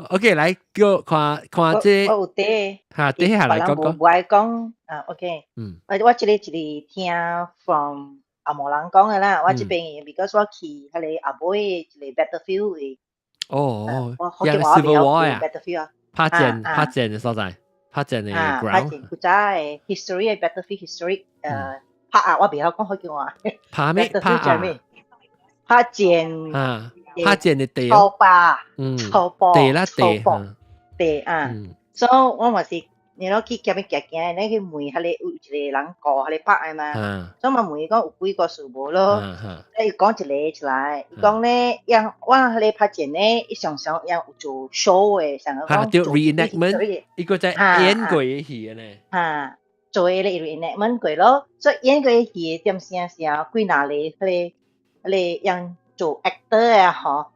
OK， 來叫看這。我有啲。嚇，啲下來講講。唔愛講，OK。我這裡聽 from 阿毛人講嘅啦，我這邊 because 我去迄個阿妹一個 battlefield 嘅。哦，有 Civil War 啊 ，battlefield 啊。拍戰嘅所在。拍戰嘅 ground， 拍戰古仔嘅 history 嘅 battlefield history， 拍啊，我未曉講好叫我。拍咩？拍啊！拍戰啊！拍戰嘅地。草巴，地啦地。地啊，所以我嘛是，你攞去夾咩夾嘅，你去問下你有一個人過，下你拍嘅嘛。所以嘛問伊講有幾個數目咯。你講一個出來，伊講咧，讓我下你拍戰咧，伊常常讓有做 show 嘅，成日講做 reenactment， 伊個在演過嘅戲嘅咧。做嘅咧 reenactment 過咯，所以演過嘅戲點聲聲，幾哪裡佢哋讓做 actor 啊，嗬，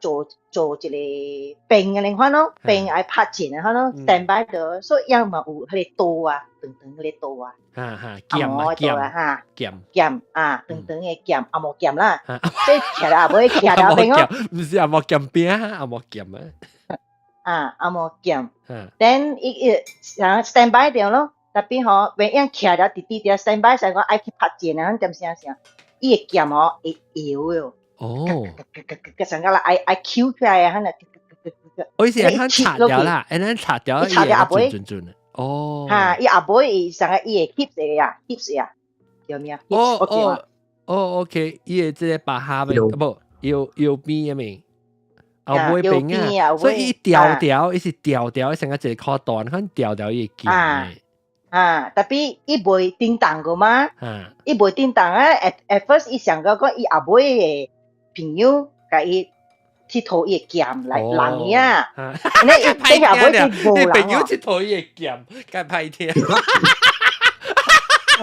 就做一個兵嘅情況咯，兵愛拍戰嘅咯 ，stand by 度，所以讓嘛有佢哋刀啊，長長嘅刀啊，劍啊，長長嘅劍，阿毛劍啦，即係騎到阿妹騎到兵咯，唔是阿毛劍兵啊，阿毛劍啊，阿毛劍 ，then 伊stand by 度咯，特別嗬，永遠騎到滴滴啲 stand by，成個愛去拍戰啊，點聲聲，伊個劍嗬會搖嘅。成個啦，I Q 出來啊，我以前係擦掉啦，然後擦掉，擦掉阿妹，哦，嚇，伊阿妹成個伊個 hip 嚟啊 ，hip 嚟啊，叫咩啊？OK，伊個即係白蝦咪，不，要邊嘅咪？後尾邊啊，所以伊調調，伊是調調，成個一個靠段，可能調調伊劍嘅。特別伊袂叮當個嘛，伊袂叮當啊。at first 伊想講伊後尾嘅朋友甲伊佚佗伊嘅劍嚟人呀，你伊變後尾佢無人朋友佚佗伊嘅劍，梗係歹聽。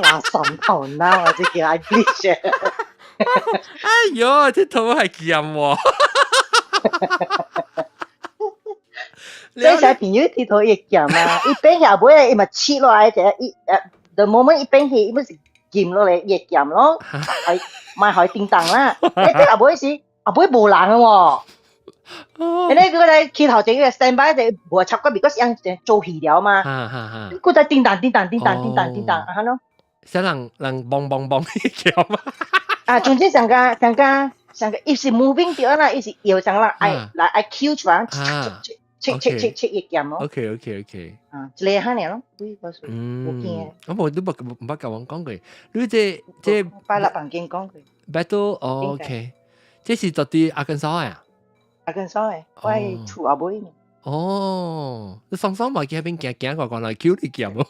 哇，上頭鬧啊！即叫 I bleach。哎喲，佚佗係劍喎。所以小朋友佚佗伊劍啊，伊變後尾伊咪切落來者，伊the moment 伊變起，伊咪是劍落嚟伊劍咯，係咪係叮當啦？你變後尾時，後尾無人喎。你嗰個佢頭前嘅 standby 就無插骨 ，because 人做戲了嘛。佢就叮當，嚇咯。小人嘣嘣嘣啲劍啊！總之上個，伊是 moving 掉啦，伊是搖上啦，I Q 住啊。切一劍咯。OK。啊，一個下嚟咯，對，嗰時冇見。我冇都冇甲我講過，你這拜六房間講過。Battle OK， 這是到底阿根沙啊？阿根沙嘅，我係厝後尾。哦，你雙咪喺邊行過來 Q 你劍咯。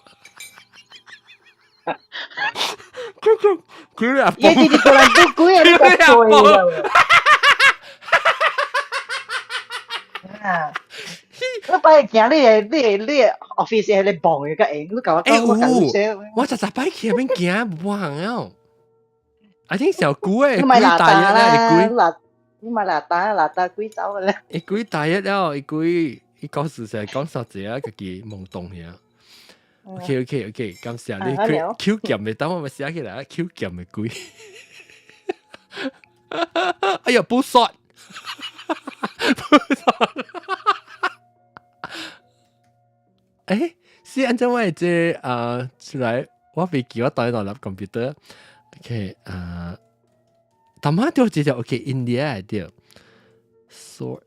佢啊！你個人都鬼啊！你個衰啊！我擺行你 office 係你望嘅個影，你教我講我講少。我就擺去入邊行，冇行啊！I think 小姑誒，你咪邋遢啦！你咪邋遢鬼走嘅咧。伊鬼大一了，伊講事實講實際啊，自己懵懂嘅。OK， 感謝你。佢 Q 劍嘅，等我咪寫起來 ，Q 劍嘅鬼。哎呀，不爽！是按照我這出來，我未記我帶到入 computer。OK，但係都只就 OK，India 係掉。So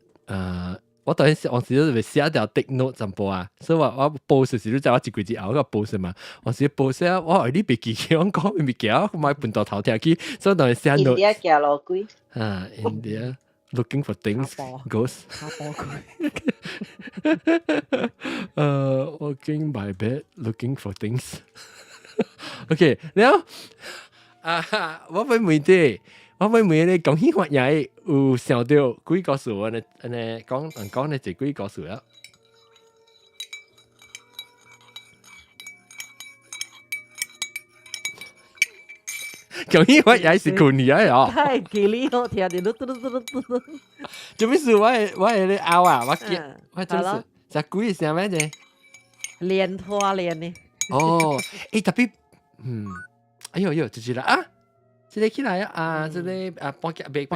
我當然我時都會寫條 take note 咁播啊，所以話我報時時都就我一句後個報時嘛，我時報時啊，我你別記嘅，我講唔記啊，我買半道頭聽起，所以當然寫 note。India 嘅老鬼。India looking for things goes。Walking by bed looking for things。OK，然後我問你。我問你講起話嘢有想到幾個數啊？你講你自幾個數啊？講起話嘢是困你啊！哦，太吉利咯，聽住嘟。做咩事？我係你拗啊！我就是就幾聲咩啫？連拖連呢？哦，特別哎呦，就是啦啊！這裡起來啊！這裡波劍啲，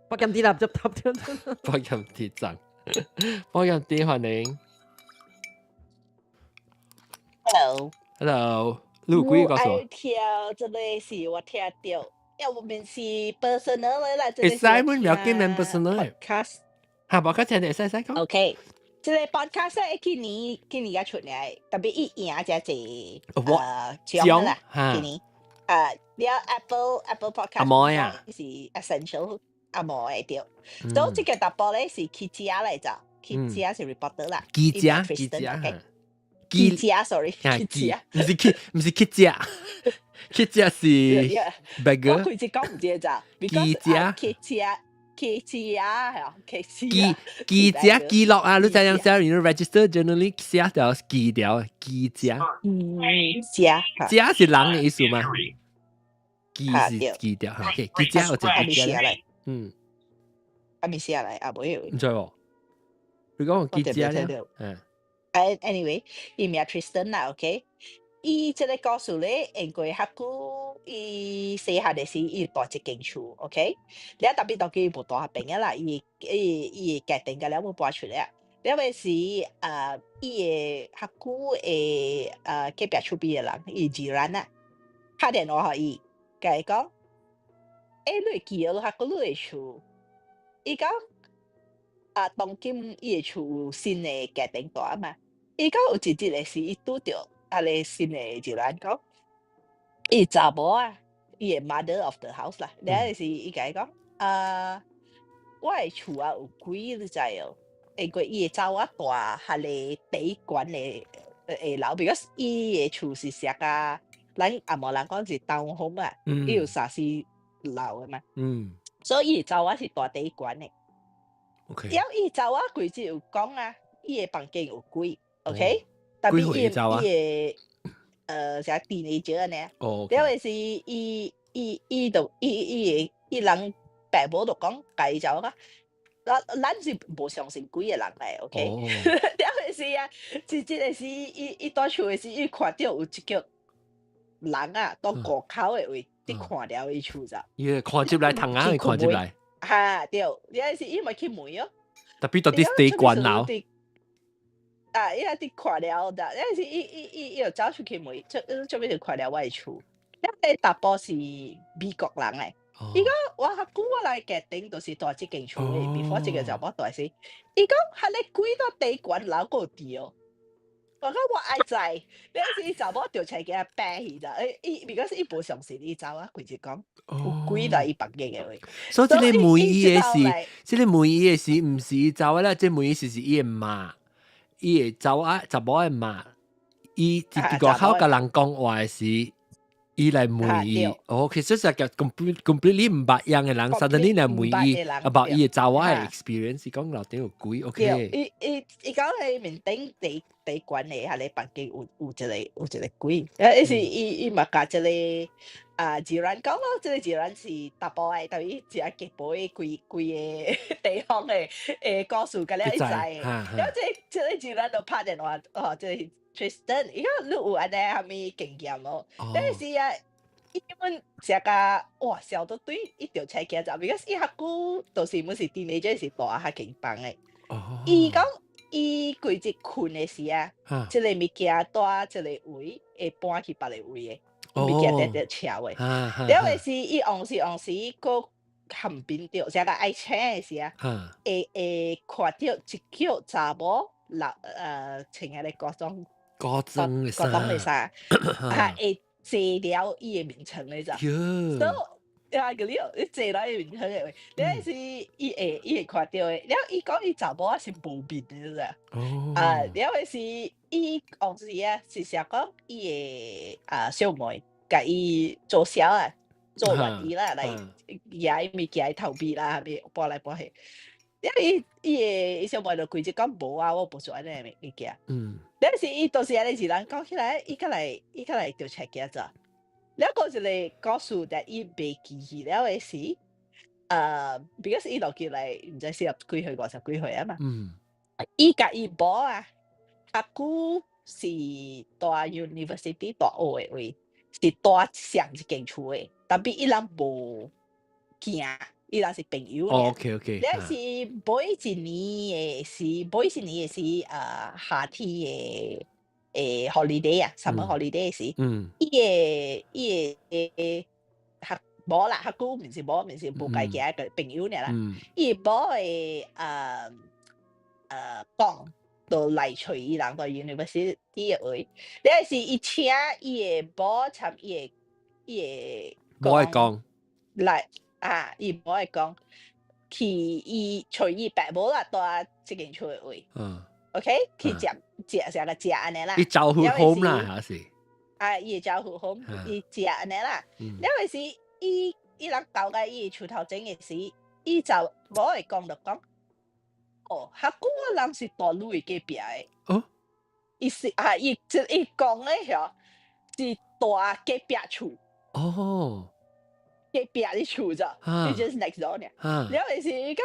波劍啲啦，就搭咗。波劍啲爭，波劍啲歡迎。Hello， 你有幾個數？我聽這裡是我聽到，因為我們是 personal 嘅啦。Simon 要見 personal 嘅。嚇，我聽你細講。OK。即係 podcast 咧，今年而家出嚟，特別一贏就係獎啦，今年你有 Apple Podcast 阿妹啊，是 essential 阿妹嚟掉，所以即個特播咧是記者嚟就，記者是 reporter 啦，記者 sorry， 記者，唔是記者，記者是 beggar， 我佢只講唔知咋，記者係啊，記者記錄啊，你怎樣寫？你 register journalist 寫條記條記者，者是人嘅意思嗎？記是記條，嚇，記者或者記者嚟，阿咪寫嚟，阿妹，唔知喎，你講記者咧，anyway，伊名 Tristan 啦 ，OK。伊即個故事咧，因為學古伊細漢嘅時，伊住一間厝 ，OK。你特別到佢無大病嘅啦，伊家庭嘅了冇搬出嚟。因為是伊嘅學古嘅隔壁厝邊嘅人，伊自然啊，打電話給伊，甲伊講，你記得學古你嘅厝，伊講當今伊嘅厝新嘅家庭大嘛，伊講有一日嘅時，伊拄着。你新嘅自然講，伊查某啊，伊係 mother of the house 啦。你係伊甲伊講，我的厝啊有鬼你知哦，因為伊個走啊大，下嚟地管的樓，because 伊個厝是石啊，咱也無人講是down home啊，伊有34樓的嘛，所以伊走啊是大地管的。OK， 然後伊走啊規則有講啊，伊個房間有鬼 ，OK， 特別伊個像 teenager 呢，然後是伊人爸母就講介走啊。咱是無相信鬼嘅人嚟 ，OK？ 了嘅是啊，是即個是伊帶厝嘅時，伊看到有一腳人啊，到過口嘅位，你看了伊厝咋？伊看入來，窗仔看入來。嚇對，了是伊咪去門哦。特別到啲地關樓。伊啊，啲看了的，了是伊又走出去門，做咩就看了我嘅厝？了係大波是美國人嚟。伊講我阿姑我來決定就是住即間厝嘅，before 即個就冇住先。伊講係你幾多地管樓個地哦？我講我愛知，你是就冇調出嚟嘅白去咋？伊 because 伊無相信伊走啊，佢就講有幾多伊房間嘅位。所以即個每伊嘅事，即個每伊嘅事唔是伊走啦，即每伊事是伊嘅媽，伊嘅走啊就冇嘅媽，伊一個口甲人講話嘅事。伊來問伊，其實係個 completely 唔白樣嘅人 ，suddenly 嚟問伊 about 伊嘅走啊 experience， 講樓頂有鬼 ，OK。伊講係面頂地管嘅，係你房間有一個鬼，伊是伊嘛甲即個自然講咯，即個自然是大波嘅，但係伊只係極波嘅規個地方嘅故事，咁你知嘅。因為即個自然就拍電話，即Tristan， 伊講你有安尼蝦米經驗咯？但是啊，伊本成個哇笑到對，伊條車行走，because 伊下久都是唔是 teenager 是大下勁棒嘅。伊講伊規日困嘅時啊，即個物件帶即個位會搬去別個位嘅，物件喺度跳嘅。了嘅是伊往時個旁邊掉，成個愛車嘅時啊，會看到一腳查某穿喺個嗰種。高中嘅衫，會坐了伊嘅名稱嚟咋？所以啊，嗰啲你坐了伊名稱嘅，你是伊會看到嘅。了伊講伊查某啊是無面嘅咋？了是伊當時啊是想講伊嘅小妹甲伊做小啊，做玩意啦，嚟嘢咪叫伊頭皮啦，咪搬來搬去。因為伊小妹就規日講無啊，我無做安尼物件。但是伊到時安尼是人講起來，伊較來調查嘅咋。了個一個故事，但伊袂記起了嘅是，because 伊落叫嚟，唔知40幾歲、50幾歲啊嘛。伊甲伊某啊，阿姑是大 university 大學嘅位，是大上一間厝嘅，但係伊人無驚。伊若是朋友咧，你是每一年嘅是夏天嘅holiday 啊，summer holiday 嘅時，伊嘅無啦，客姑唔是無計嘅個朋友咧啦，伊無嘅講到來找伊人到 university 嘅位，你是伊請伊嘅無參伊嘅冇係講來。伊唔可以講，去伊隨意白無啦，到即間厝嘅位，OK， 去食成個食安尼啦。伊招呼好啦，還是？伊招呼好，伊食安尼啦。因為是伊人搞個伊厝頭前嘅時，伊就無會講就講，下久個人是大女嘅隔壁嘅。伊是伊講咧嚇，是大隔壁厝。隔壁啲厝咋，你 just next door 呢？了係是伊講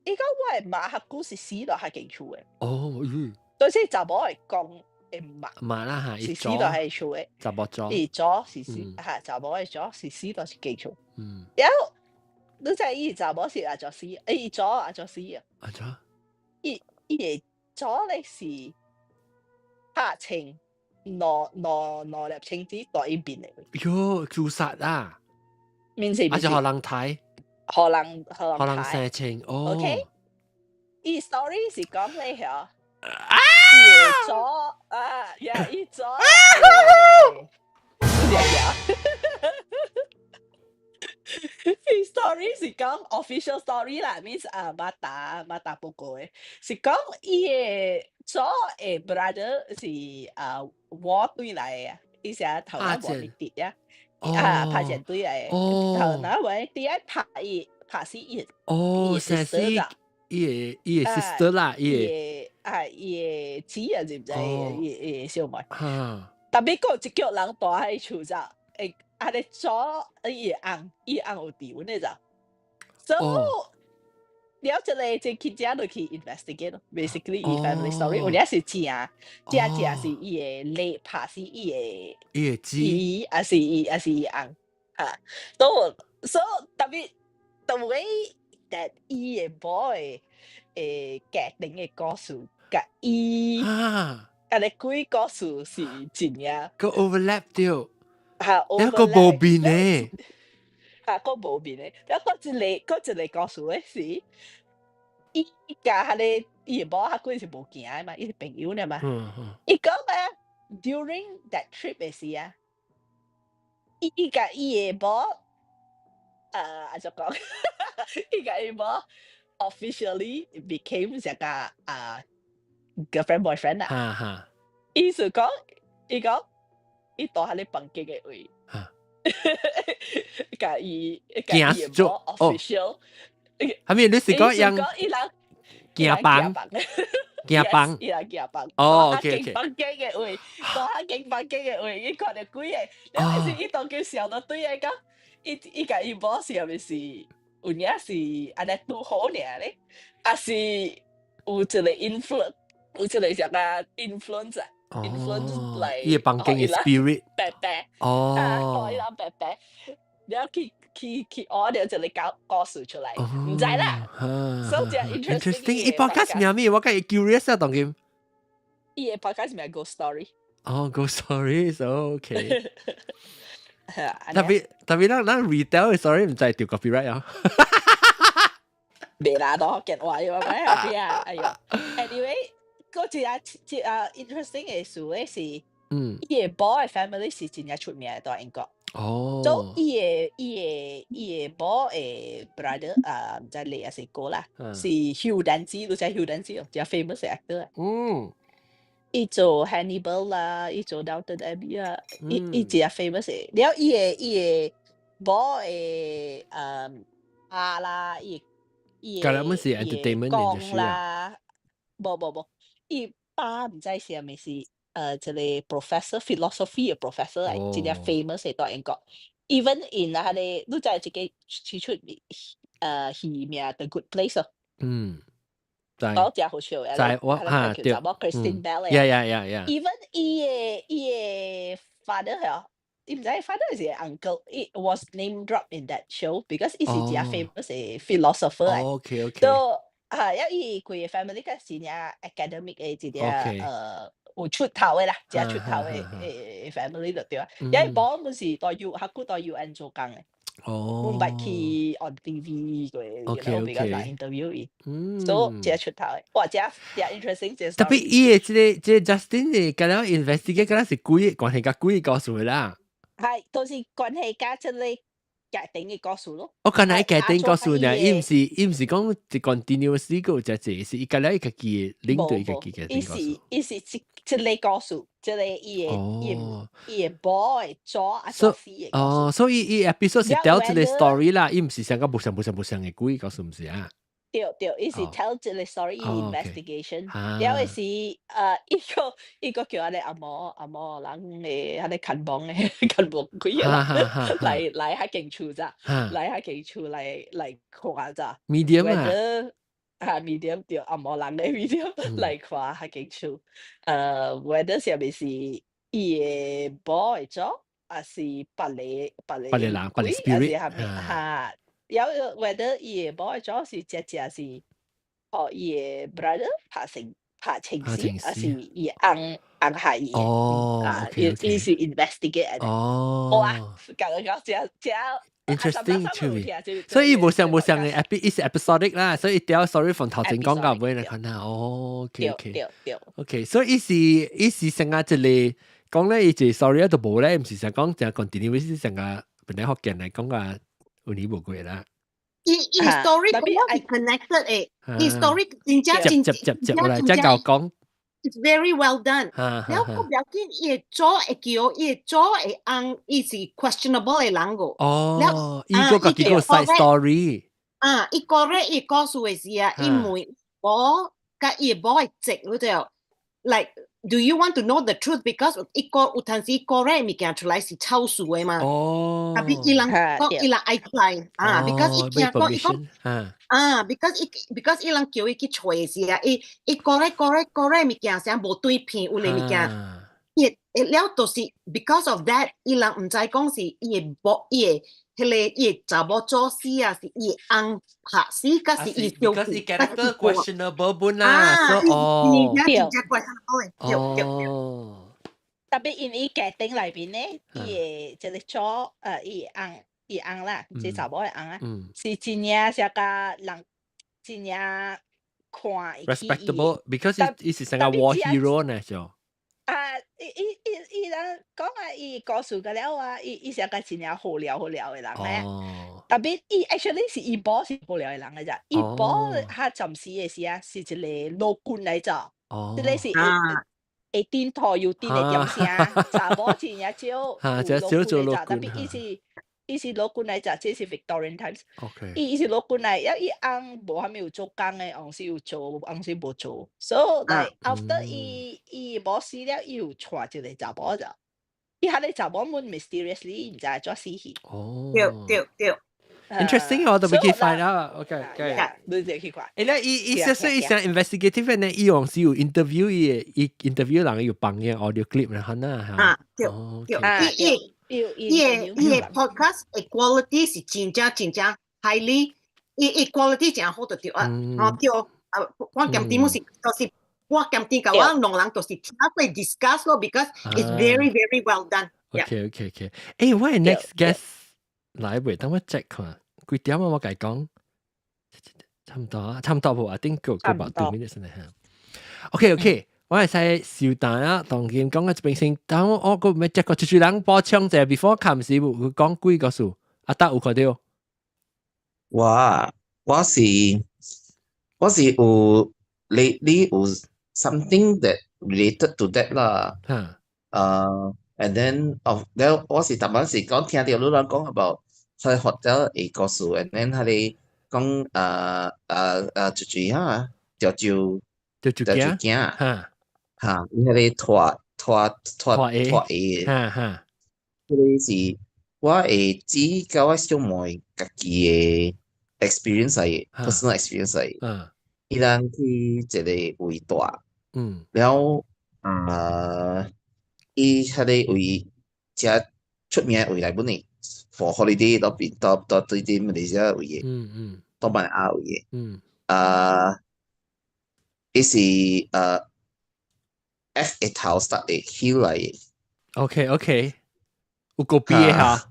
我係馬客姑是死到下間厝嘅。但是就冇係講誒馬啦嚇，是死到係厝嘅。就冇咗。伊咗是死嚇，就冇係咗是死到是間厝。然後你就伊就冇是啊做死，伊咗啊做死啊。咗？伊係咗咧是拍情攞粒青子袋依邊嚟。喲，自殺啊！面是就可能睇，可能射情哦。OK， 伊 story 是講咧嗬，伊咗伊咗，伊 story story 是講 official story 啦，means 馬達報告嘅，是講伊嘅左誒 brother 是war 隊嚟嘅，伊成日頭一鑊你跌啊，拍戰隊嚟嘅，頭那位第一拍死伊sister 啦，伊嘅 sister 啦，伊嘅姊啊，知唔知？伊小妹，特別個一腳人大喺厝咋，你左伊翁有調呢咋？So 了這個就去這度去 investigate 咯 ，basically 伊 family story，有啲是正是伊個你拍死伊個姊，還是伊翁嚇，都 so 特別the way that 伊個 boy 家庭嘅故事，甲伊你幾故事是真嘅，個 overlap 掉，嚇一個無邊嘅。個無面咧，嗰一個故事咧是，伊家下咧，伊某下嗰陣時無行嘅嘛，伊是朋友咧嘛。伊講啊 ，during that trip 嘅時啊，伊家伊個某，就講，伊家伊某 officially became 一個girlfriend boyfriend 啦。伊就講，伊到下咧房間嘅位。甲伊冇 official，係咪你是講人行房？行房，伊人行房。哦，OK，房間嘅位，到下間房間嘅位，伊看到幾個，你是伊當叫笑到對個，伊甲伊冇是咪是有影是安尼拄好爾咧，還是有一個 influence， 有一個啥個 influence。influence 嚟，伊個房間嘅 spirit，白白，伊人白白，然後去學了一個故事出來，唔知啦，所以就 interesting。伊 podcast 名咩？我梗係 curious 啊，當佢。伊個 podcast 名 Ghost Story。哦 ，Ghost Story，so OK。特別咱 retail 嘅 story 唔知掉 copyright 啊。未啦，都見話要咩啊？哎呀 ，anyway。嗰interesting 嘅事咧是，伊個某嘅 family 是真係出名喺英國。所以伊個某嘅 brother 唔知你係個啦，是 Hugh Dancy， 你知 Hugh Dancy 哦，就 famous actor。伊做 Hannibal 啦，伊做 Downton Abbey 啊，伊只係 famous 嘅。然後伊個某嘅啦，伊講啦，冇。伊爸唔知是咪是即個 professor philosophy 嘅 professor 嚟，真係 famous 喺到英國。Even in 下咧，你知一個出戲名 The Good Place 咯。嗰隻好笑嘅。在我嚇對。Christine Bell 嘅。Yeah。Even 伊個 father 係，你唔知 father 是 uncle，it was name drop in that show because 伊是真係 famous 嘅 philosopher 嚟。OK。因為伊規個 family 個是啲 academic 嘅一啲有出頭嘅啦，真係出頭嘅family 就對啊。因為某本是在 UN 做工嘅，唔係去 on TV 嘅，比較難 interview 伊，所以真係出頭嘅。哇，真係 interesting，真係。特別伊嘅即係 Justin 嘅，咁樣 investigate 咁樣是關係甲幾個故事啦。係，都是關係甲即係。家庭嘅故事咯，我剛才家庭故事呢，伊唔是講一 continuous 個只只，是伊個咧一個嘅領導一個嘅家庭故事。伊是一個故事，即係伊個 boy 做啊做事嘅。哦，所以伊 episode 是 tell 一個 story 啦，伊唔是像個無相嘅故事，唔是啊。對，伊是 tell 一個 story investigation，因為是一個叫我哋阿嬤人嘅，我哋近幫佢嚟下警署咋，嚟下警署嚟看咋。medium 啊，medium 對阿嬤人嘅 medium 嚟看下警署。whether 是咪是伊個 boy 做，還是別嚟 spirit 嚇。有 whether 伊個某種是只是伊個 brother 拍情事，還是伊翁害伊？伊是 investigate 嘅。哇，講正 interesting to， 所以無相嘅 episodic 啦，所以條 story 從頭前講到尾嚟看下。OK，所以伊是成個一個講咧，伊個 story 都冇咧，唔是成講淨係 continue，是成個本來學嘅嚟講個。有你無過啦。story 咁樣係 connected 誒，story 真我嚟即係講 ，it's very well done。然後個表見伊做會叫伊做會按伊是 questionable 嘅人個。哦，伊個個幾個 side story。伊correct 伊告訴嘅時啊，伊問我甲伊無係直嗰條 ，like do you want to know the truth because 伊個有陣時 correct 物件出來是抄數嘅嘛。哦。但係伊人講伊人愛來because 伊驚講伊講because 伊人叫伊去找嘅時啊，伊 correct 物件成無對片有嘅物件，了就是 because of that 伊人唔知講是伊嘅無伊嘅。迄個伊查某做事啊，是伊翁拍死，甲是伊做。Because 伊 character questionable 本啦，哦。特別因伊家庭內邊咧，伊即個做伊翁啦，即查某嘅翁啊，是真正是甲人真正看會起伊。respectable because 伊是成個 war hero 呢就。伊人講伊告訴個了啊，伊是個真正好料嘅人咧。特別伊 actually 是伊婆是好料嘅人嘅咋，伊婆他暫時嘅時啊，是一個老官嚟做，即係是會顛頭又顛嘅點聲，查某真正少做老官嚟做，特別伊是老官嚟做，即係 Victorian times。伊是老官嚟，因為伊翁無還沒有做工嘅，翁是有做，翁是無做。So like after 伊無死了，伊又帶一個查某咋。伊下個查某滿 mysteriously 唔知做死去。對。Interesting 我都未去 find out。OK。你自己去看。咧，伊想 investigative 咧，伊往時有 interview 伊 interview 人有放嘅 audio clip 咧，係呐。對。伊 podcast 嘅 quality 是真正 highly， 伊 quality 真好就對啊。對，我今點是就是我今點講，我兩人就是聽過 discuss 咯 ，because it's very very well done。OK。我係 next guest 來未？等我 check 看，幾點啊？我計講，差唔多喎。I think go about 2 minutes 先嚇。OK。我係使小蛋啊，當見講嘅平時，但我個咩只個處人播唱者 before 看時會講幾個數，阿達有看到？我是有你有 something that related to that 啦。and then我是當晚時講聽到有人講 about 佢學咗一個數 ，and then 佢哋講就嚇就驚。因為拖 A， 所以是我會指教我小妹自己嘅 experience 係 personal experience 係，伊人去一個位大，了伊迄個位真出名嘅位來本嚟 for holiday 到對啲馬來西亞位嘅，到馬來亞位嘅，伊是F 一頭 start 嘅 hill 嚟嘅。OK，有個 B 嘅嚇。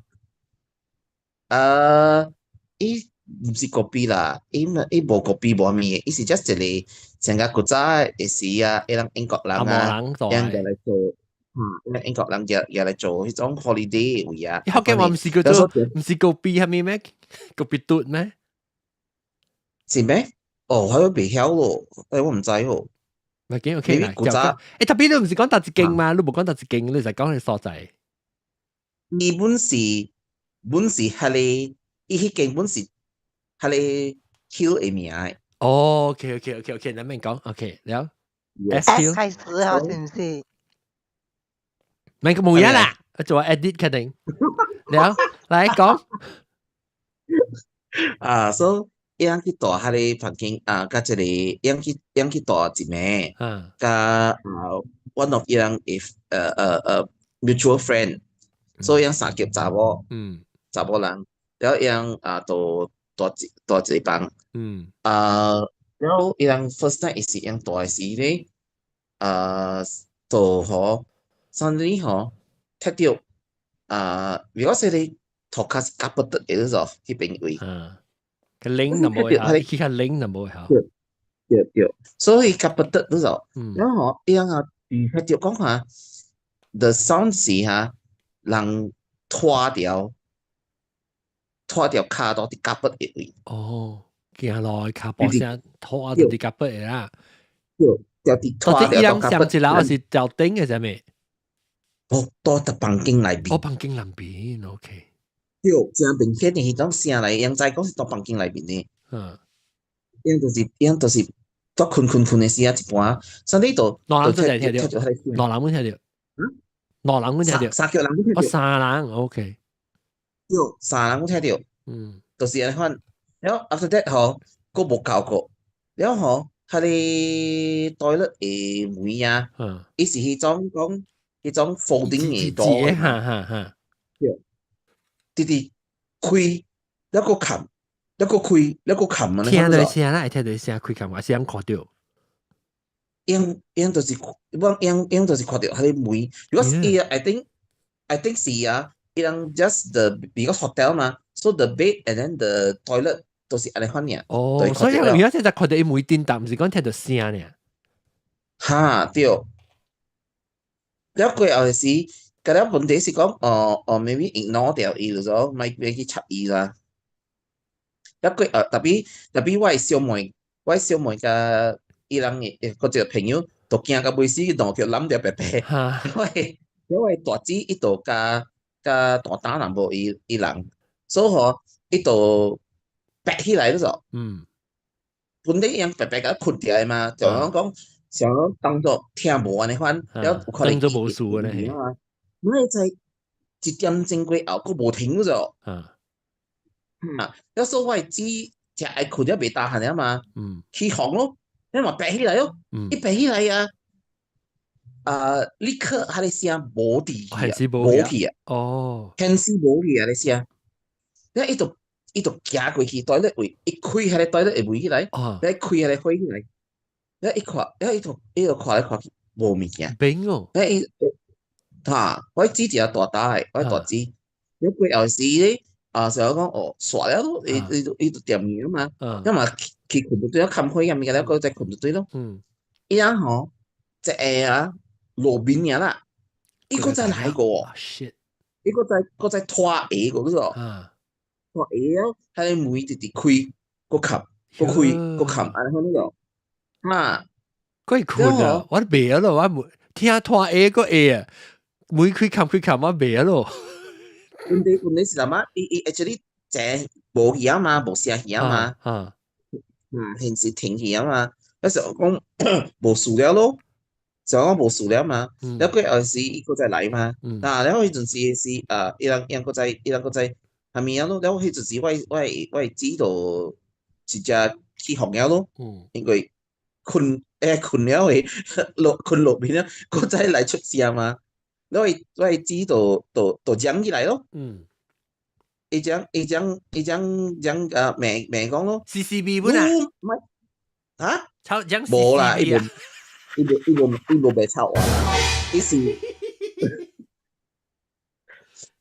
伊唔是個 B 啦，伊無個 B 無咩嘅，伊是 just 一個成個國家嘅時啊，一人英國人啊，人嚟做，英國人又嚟做迄種 holiday 位啊。你學嘅話唔是叫做唔是個 B 係咪咩？個 B 嘟咩？是咩？佢未曉咯，我唔知喎。唔係OK 啦，特別你唔是講特別勁嘛？你冇講特別勁，你就講你所在。你本是係你，伊迄間本是係你 Q 嘅名。OK，你明講 OK 了。S 開始啊，是唔是？咪個冇嘢啦，我做 edit 決定。了，嚟講。so 伊人去大下個房間甲一個伊人去大一妹，甲one of 伊人mutual friend， 所以伊人三個查某人，然後伊人都大一幫，然後伊人 first night 是伊人大時咧，就嗬，suddenly 嗬，睇到如果係你頭殼是夾不得嘅時候，迄邊位。個 link 就冇下，佢個 link 就冇下。對，所以夾不得嗰時候，然後伊人佢就講下 ，the sound 是人拖掉拖條卡到啲甲骨嘅位。哦，行落卡波聲拖到啲甲骨嘅啦。掉啲拖到啲甲骨。上一樓是掉頂嘅啫咩？哦，到特房間內邊。哦，房間內邊 ，OK。對，正明顯嘅係種聲嚟，人在講是到房間內邊嘅。樣就是到困嘅時啊，一般。所以度。哪人都聽到？哪人會聽到？哪人會聽到？三個人會聽到。三人 ，OK。對，三人會聽到。就是安尼款。然後 after that 嗬，個冇教過。然後嗬，佢哋袋咧誒梅啊，伊是迄種講。一種 folding 嘅door，直直開，一個冚，一個開，一個冚啊！聽到聲啦，聽到聲開冚，還是咁看到？樣就是，樣就是看到佢哋梅。如果是I think 是啊，伊人 just the because hotel 嘛 ，so the bed and then the toilet 都是安尼款嘅。哦，所以而家就看到伊梅叮當，唔是講聽到聲嘅。嚇，對。了過後是，嗰啲問題是講，maybe ignore 掉伊咗，咪去插伊啦。了過特別我小妹嘅伊人嘅嗰隻朋友，都驚到尾死，當叫諗掉白白。因為大姊伊度加大膽人無伊人，所以嗬，伊度白起來咗。本地人白白嘅困掉嘛，就講。想當作聽無安尼款，了可能當作無事安尼。我哋在一點鐘過後，佫無停咗。了所以我只愛困了袂打閒了嘛，起航咯，你嘛爬起來咯，一爬起來啊，立刻佢哋聲無啲啊，無去啊，天時無去啊，你聲，了伊就行過去，袋咧位一開，佢哋袋咧會圍起來，一開佢哋開起來。一看，伊就看來看去無物件。冰哦！我指一個大打嘅，我大指。了過後時咧，就講刷了咯，伊就掂面啊嘛。因為佢困到對了，冚開咁嘅，了個再困到對咯。伊樣嗬，即係路邊嘅啦，伊個再來個，伊個再拖下個嗰個，拖下咯，喺每直直開個冚，個開個冚，安尼嗰個。佢困啊！我未啊咯，我聽拖 A 個 A 啊，每開冚我未啊咯。問題是乜？伊 actually 正無去啊嘛，無聲去啊嘛。現時停去啊嘛。有時候講無事了咯，就講無事了嘛。了過後時伊個再來嘛。嗱，了迄陣時伊人個再係咪啊咯？了迄陣時我知道直接起紅了咯，因為。困了會困落邊啊，個仔嚟出聲嘛，我係知道講起來咯。伊講名講咯。CCB 本啊？唔係嚇？抄講 CCB 冇啦，伊冇被抄話啦，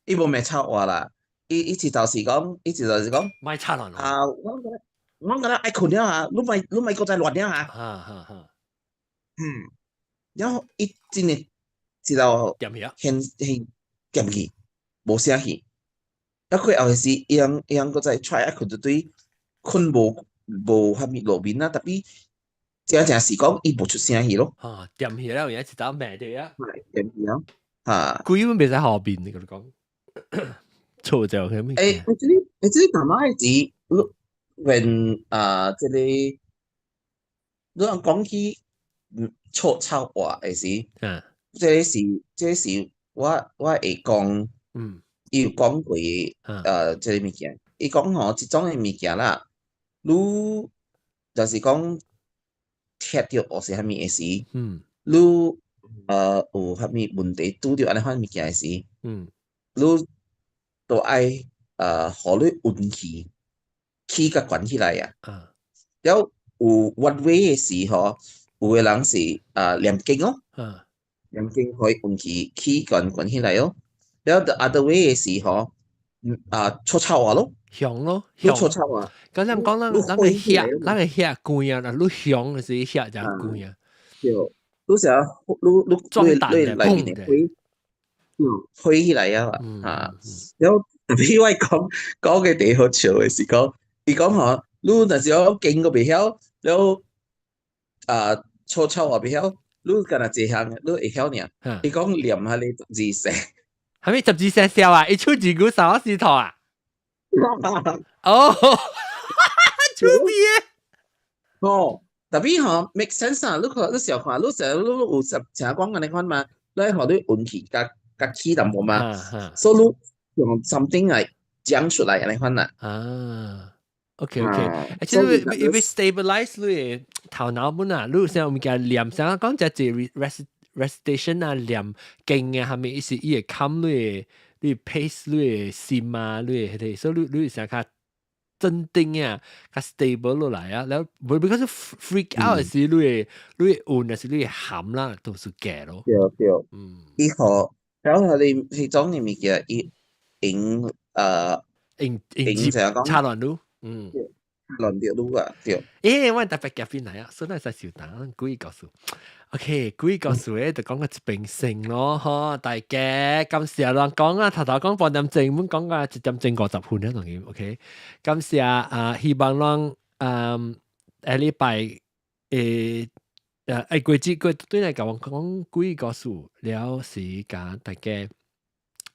伊冇被抄話啦，伊一直就是講，咪抄人啊！我覺得愛困了啊，你咪個再亂了啊。然後伊真係知道點去，無聲去。一過後時，伊樣個再 try 一困就對困無蝦米路面啦，特別正是講伊無出聲去咯。點去啦，有一隻命對啊。點去啊？佢根本未使後邊，你講錯就係咩？誒，大媽係when 即係你講起錯抄話嘅時，這是我會講，伊有講過即個物件，伊講吼，即種嘅物件啦，你就是講踢到或是蝦米嘅時，你有蝦米問題拄到安尼款物件嘅時，你都愛互你運氣甲關起來啊！了有 one way 嘅時候，有個人是念經咯，念經可以運氣關起來咯。了 the other way 嘅時候，錯抄話咯，響咯，錯抄話。咁人講咱個遐貴啊，你響嘅時遐就貴啊。有時候你內面嘅灰起來啊，了特別我講嘅地好笑嘅是講，伊講嗬，你那時候經過未曉，了粗粗話未曉，你干那一項，你會曉呢？伊講念下你12聲，係咪12聲笑啊？一出字鼓手是頭啊？哦，出別哦，特別嗬 make sense 啊！你看你時候看，你成日你有成日講緊你看嘛，你學你運氣甲氣淡薄嘛，所以你用 something 嚟講出來，你看啦。OK，其實會 stabilize 你頭腦本啊，你成日唔見念成講只字 recitation 啊，念經啊，係咪意思伊會冚你 pace 你心啊，你係所以你成日較鎮定啊，較 stable 落來啊，แล้ว唔係 freak out 嘅時，你會อุ่嘅時，你會喊啦，都是假咯。對，以後然後你係種嘅物件，應成日講差亂路。亂掉路啊，對。我特別夾邊嚟啊，所以係小膽，故意告訴。OK，故意告訴咧就講個病性咯，嗬，大家今時有人講啊，頭講半點鐘，唔講個1點鐘50分啦，同佢 OK。今時希望讓禮拜過節過對嚟講故意告訴了時間，大家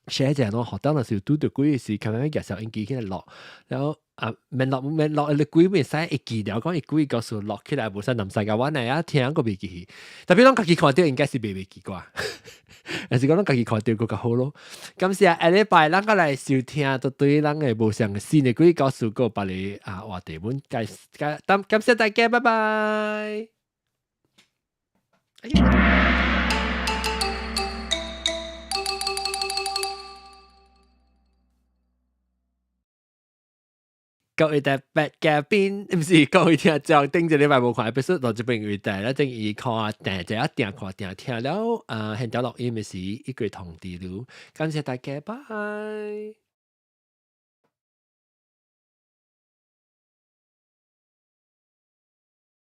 share 一陣咯，學到嗰時拄到故意時，琴日嘅時候應記起來落，然後。免落，你鬼未使會記了，講伊鬼告訴落起來無使臨世界，我嚟啊聽個未記起，特別講家己看到應該是未記過，但是講咱家己看到個較好咯。感謝下禮拜咱個來收聽，都對咱嘅無上新嘅鬼告訴個把你話題本感謝大家，拜拜。各位特別嘉賓，唔是各位聽眾，頂一禮拜無看 episode，到這邊為大啦，正伊看定就一定看定聽了，現在錄音嘅時，一個通知了，感謝大家，拜。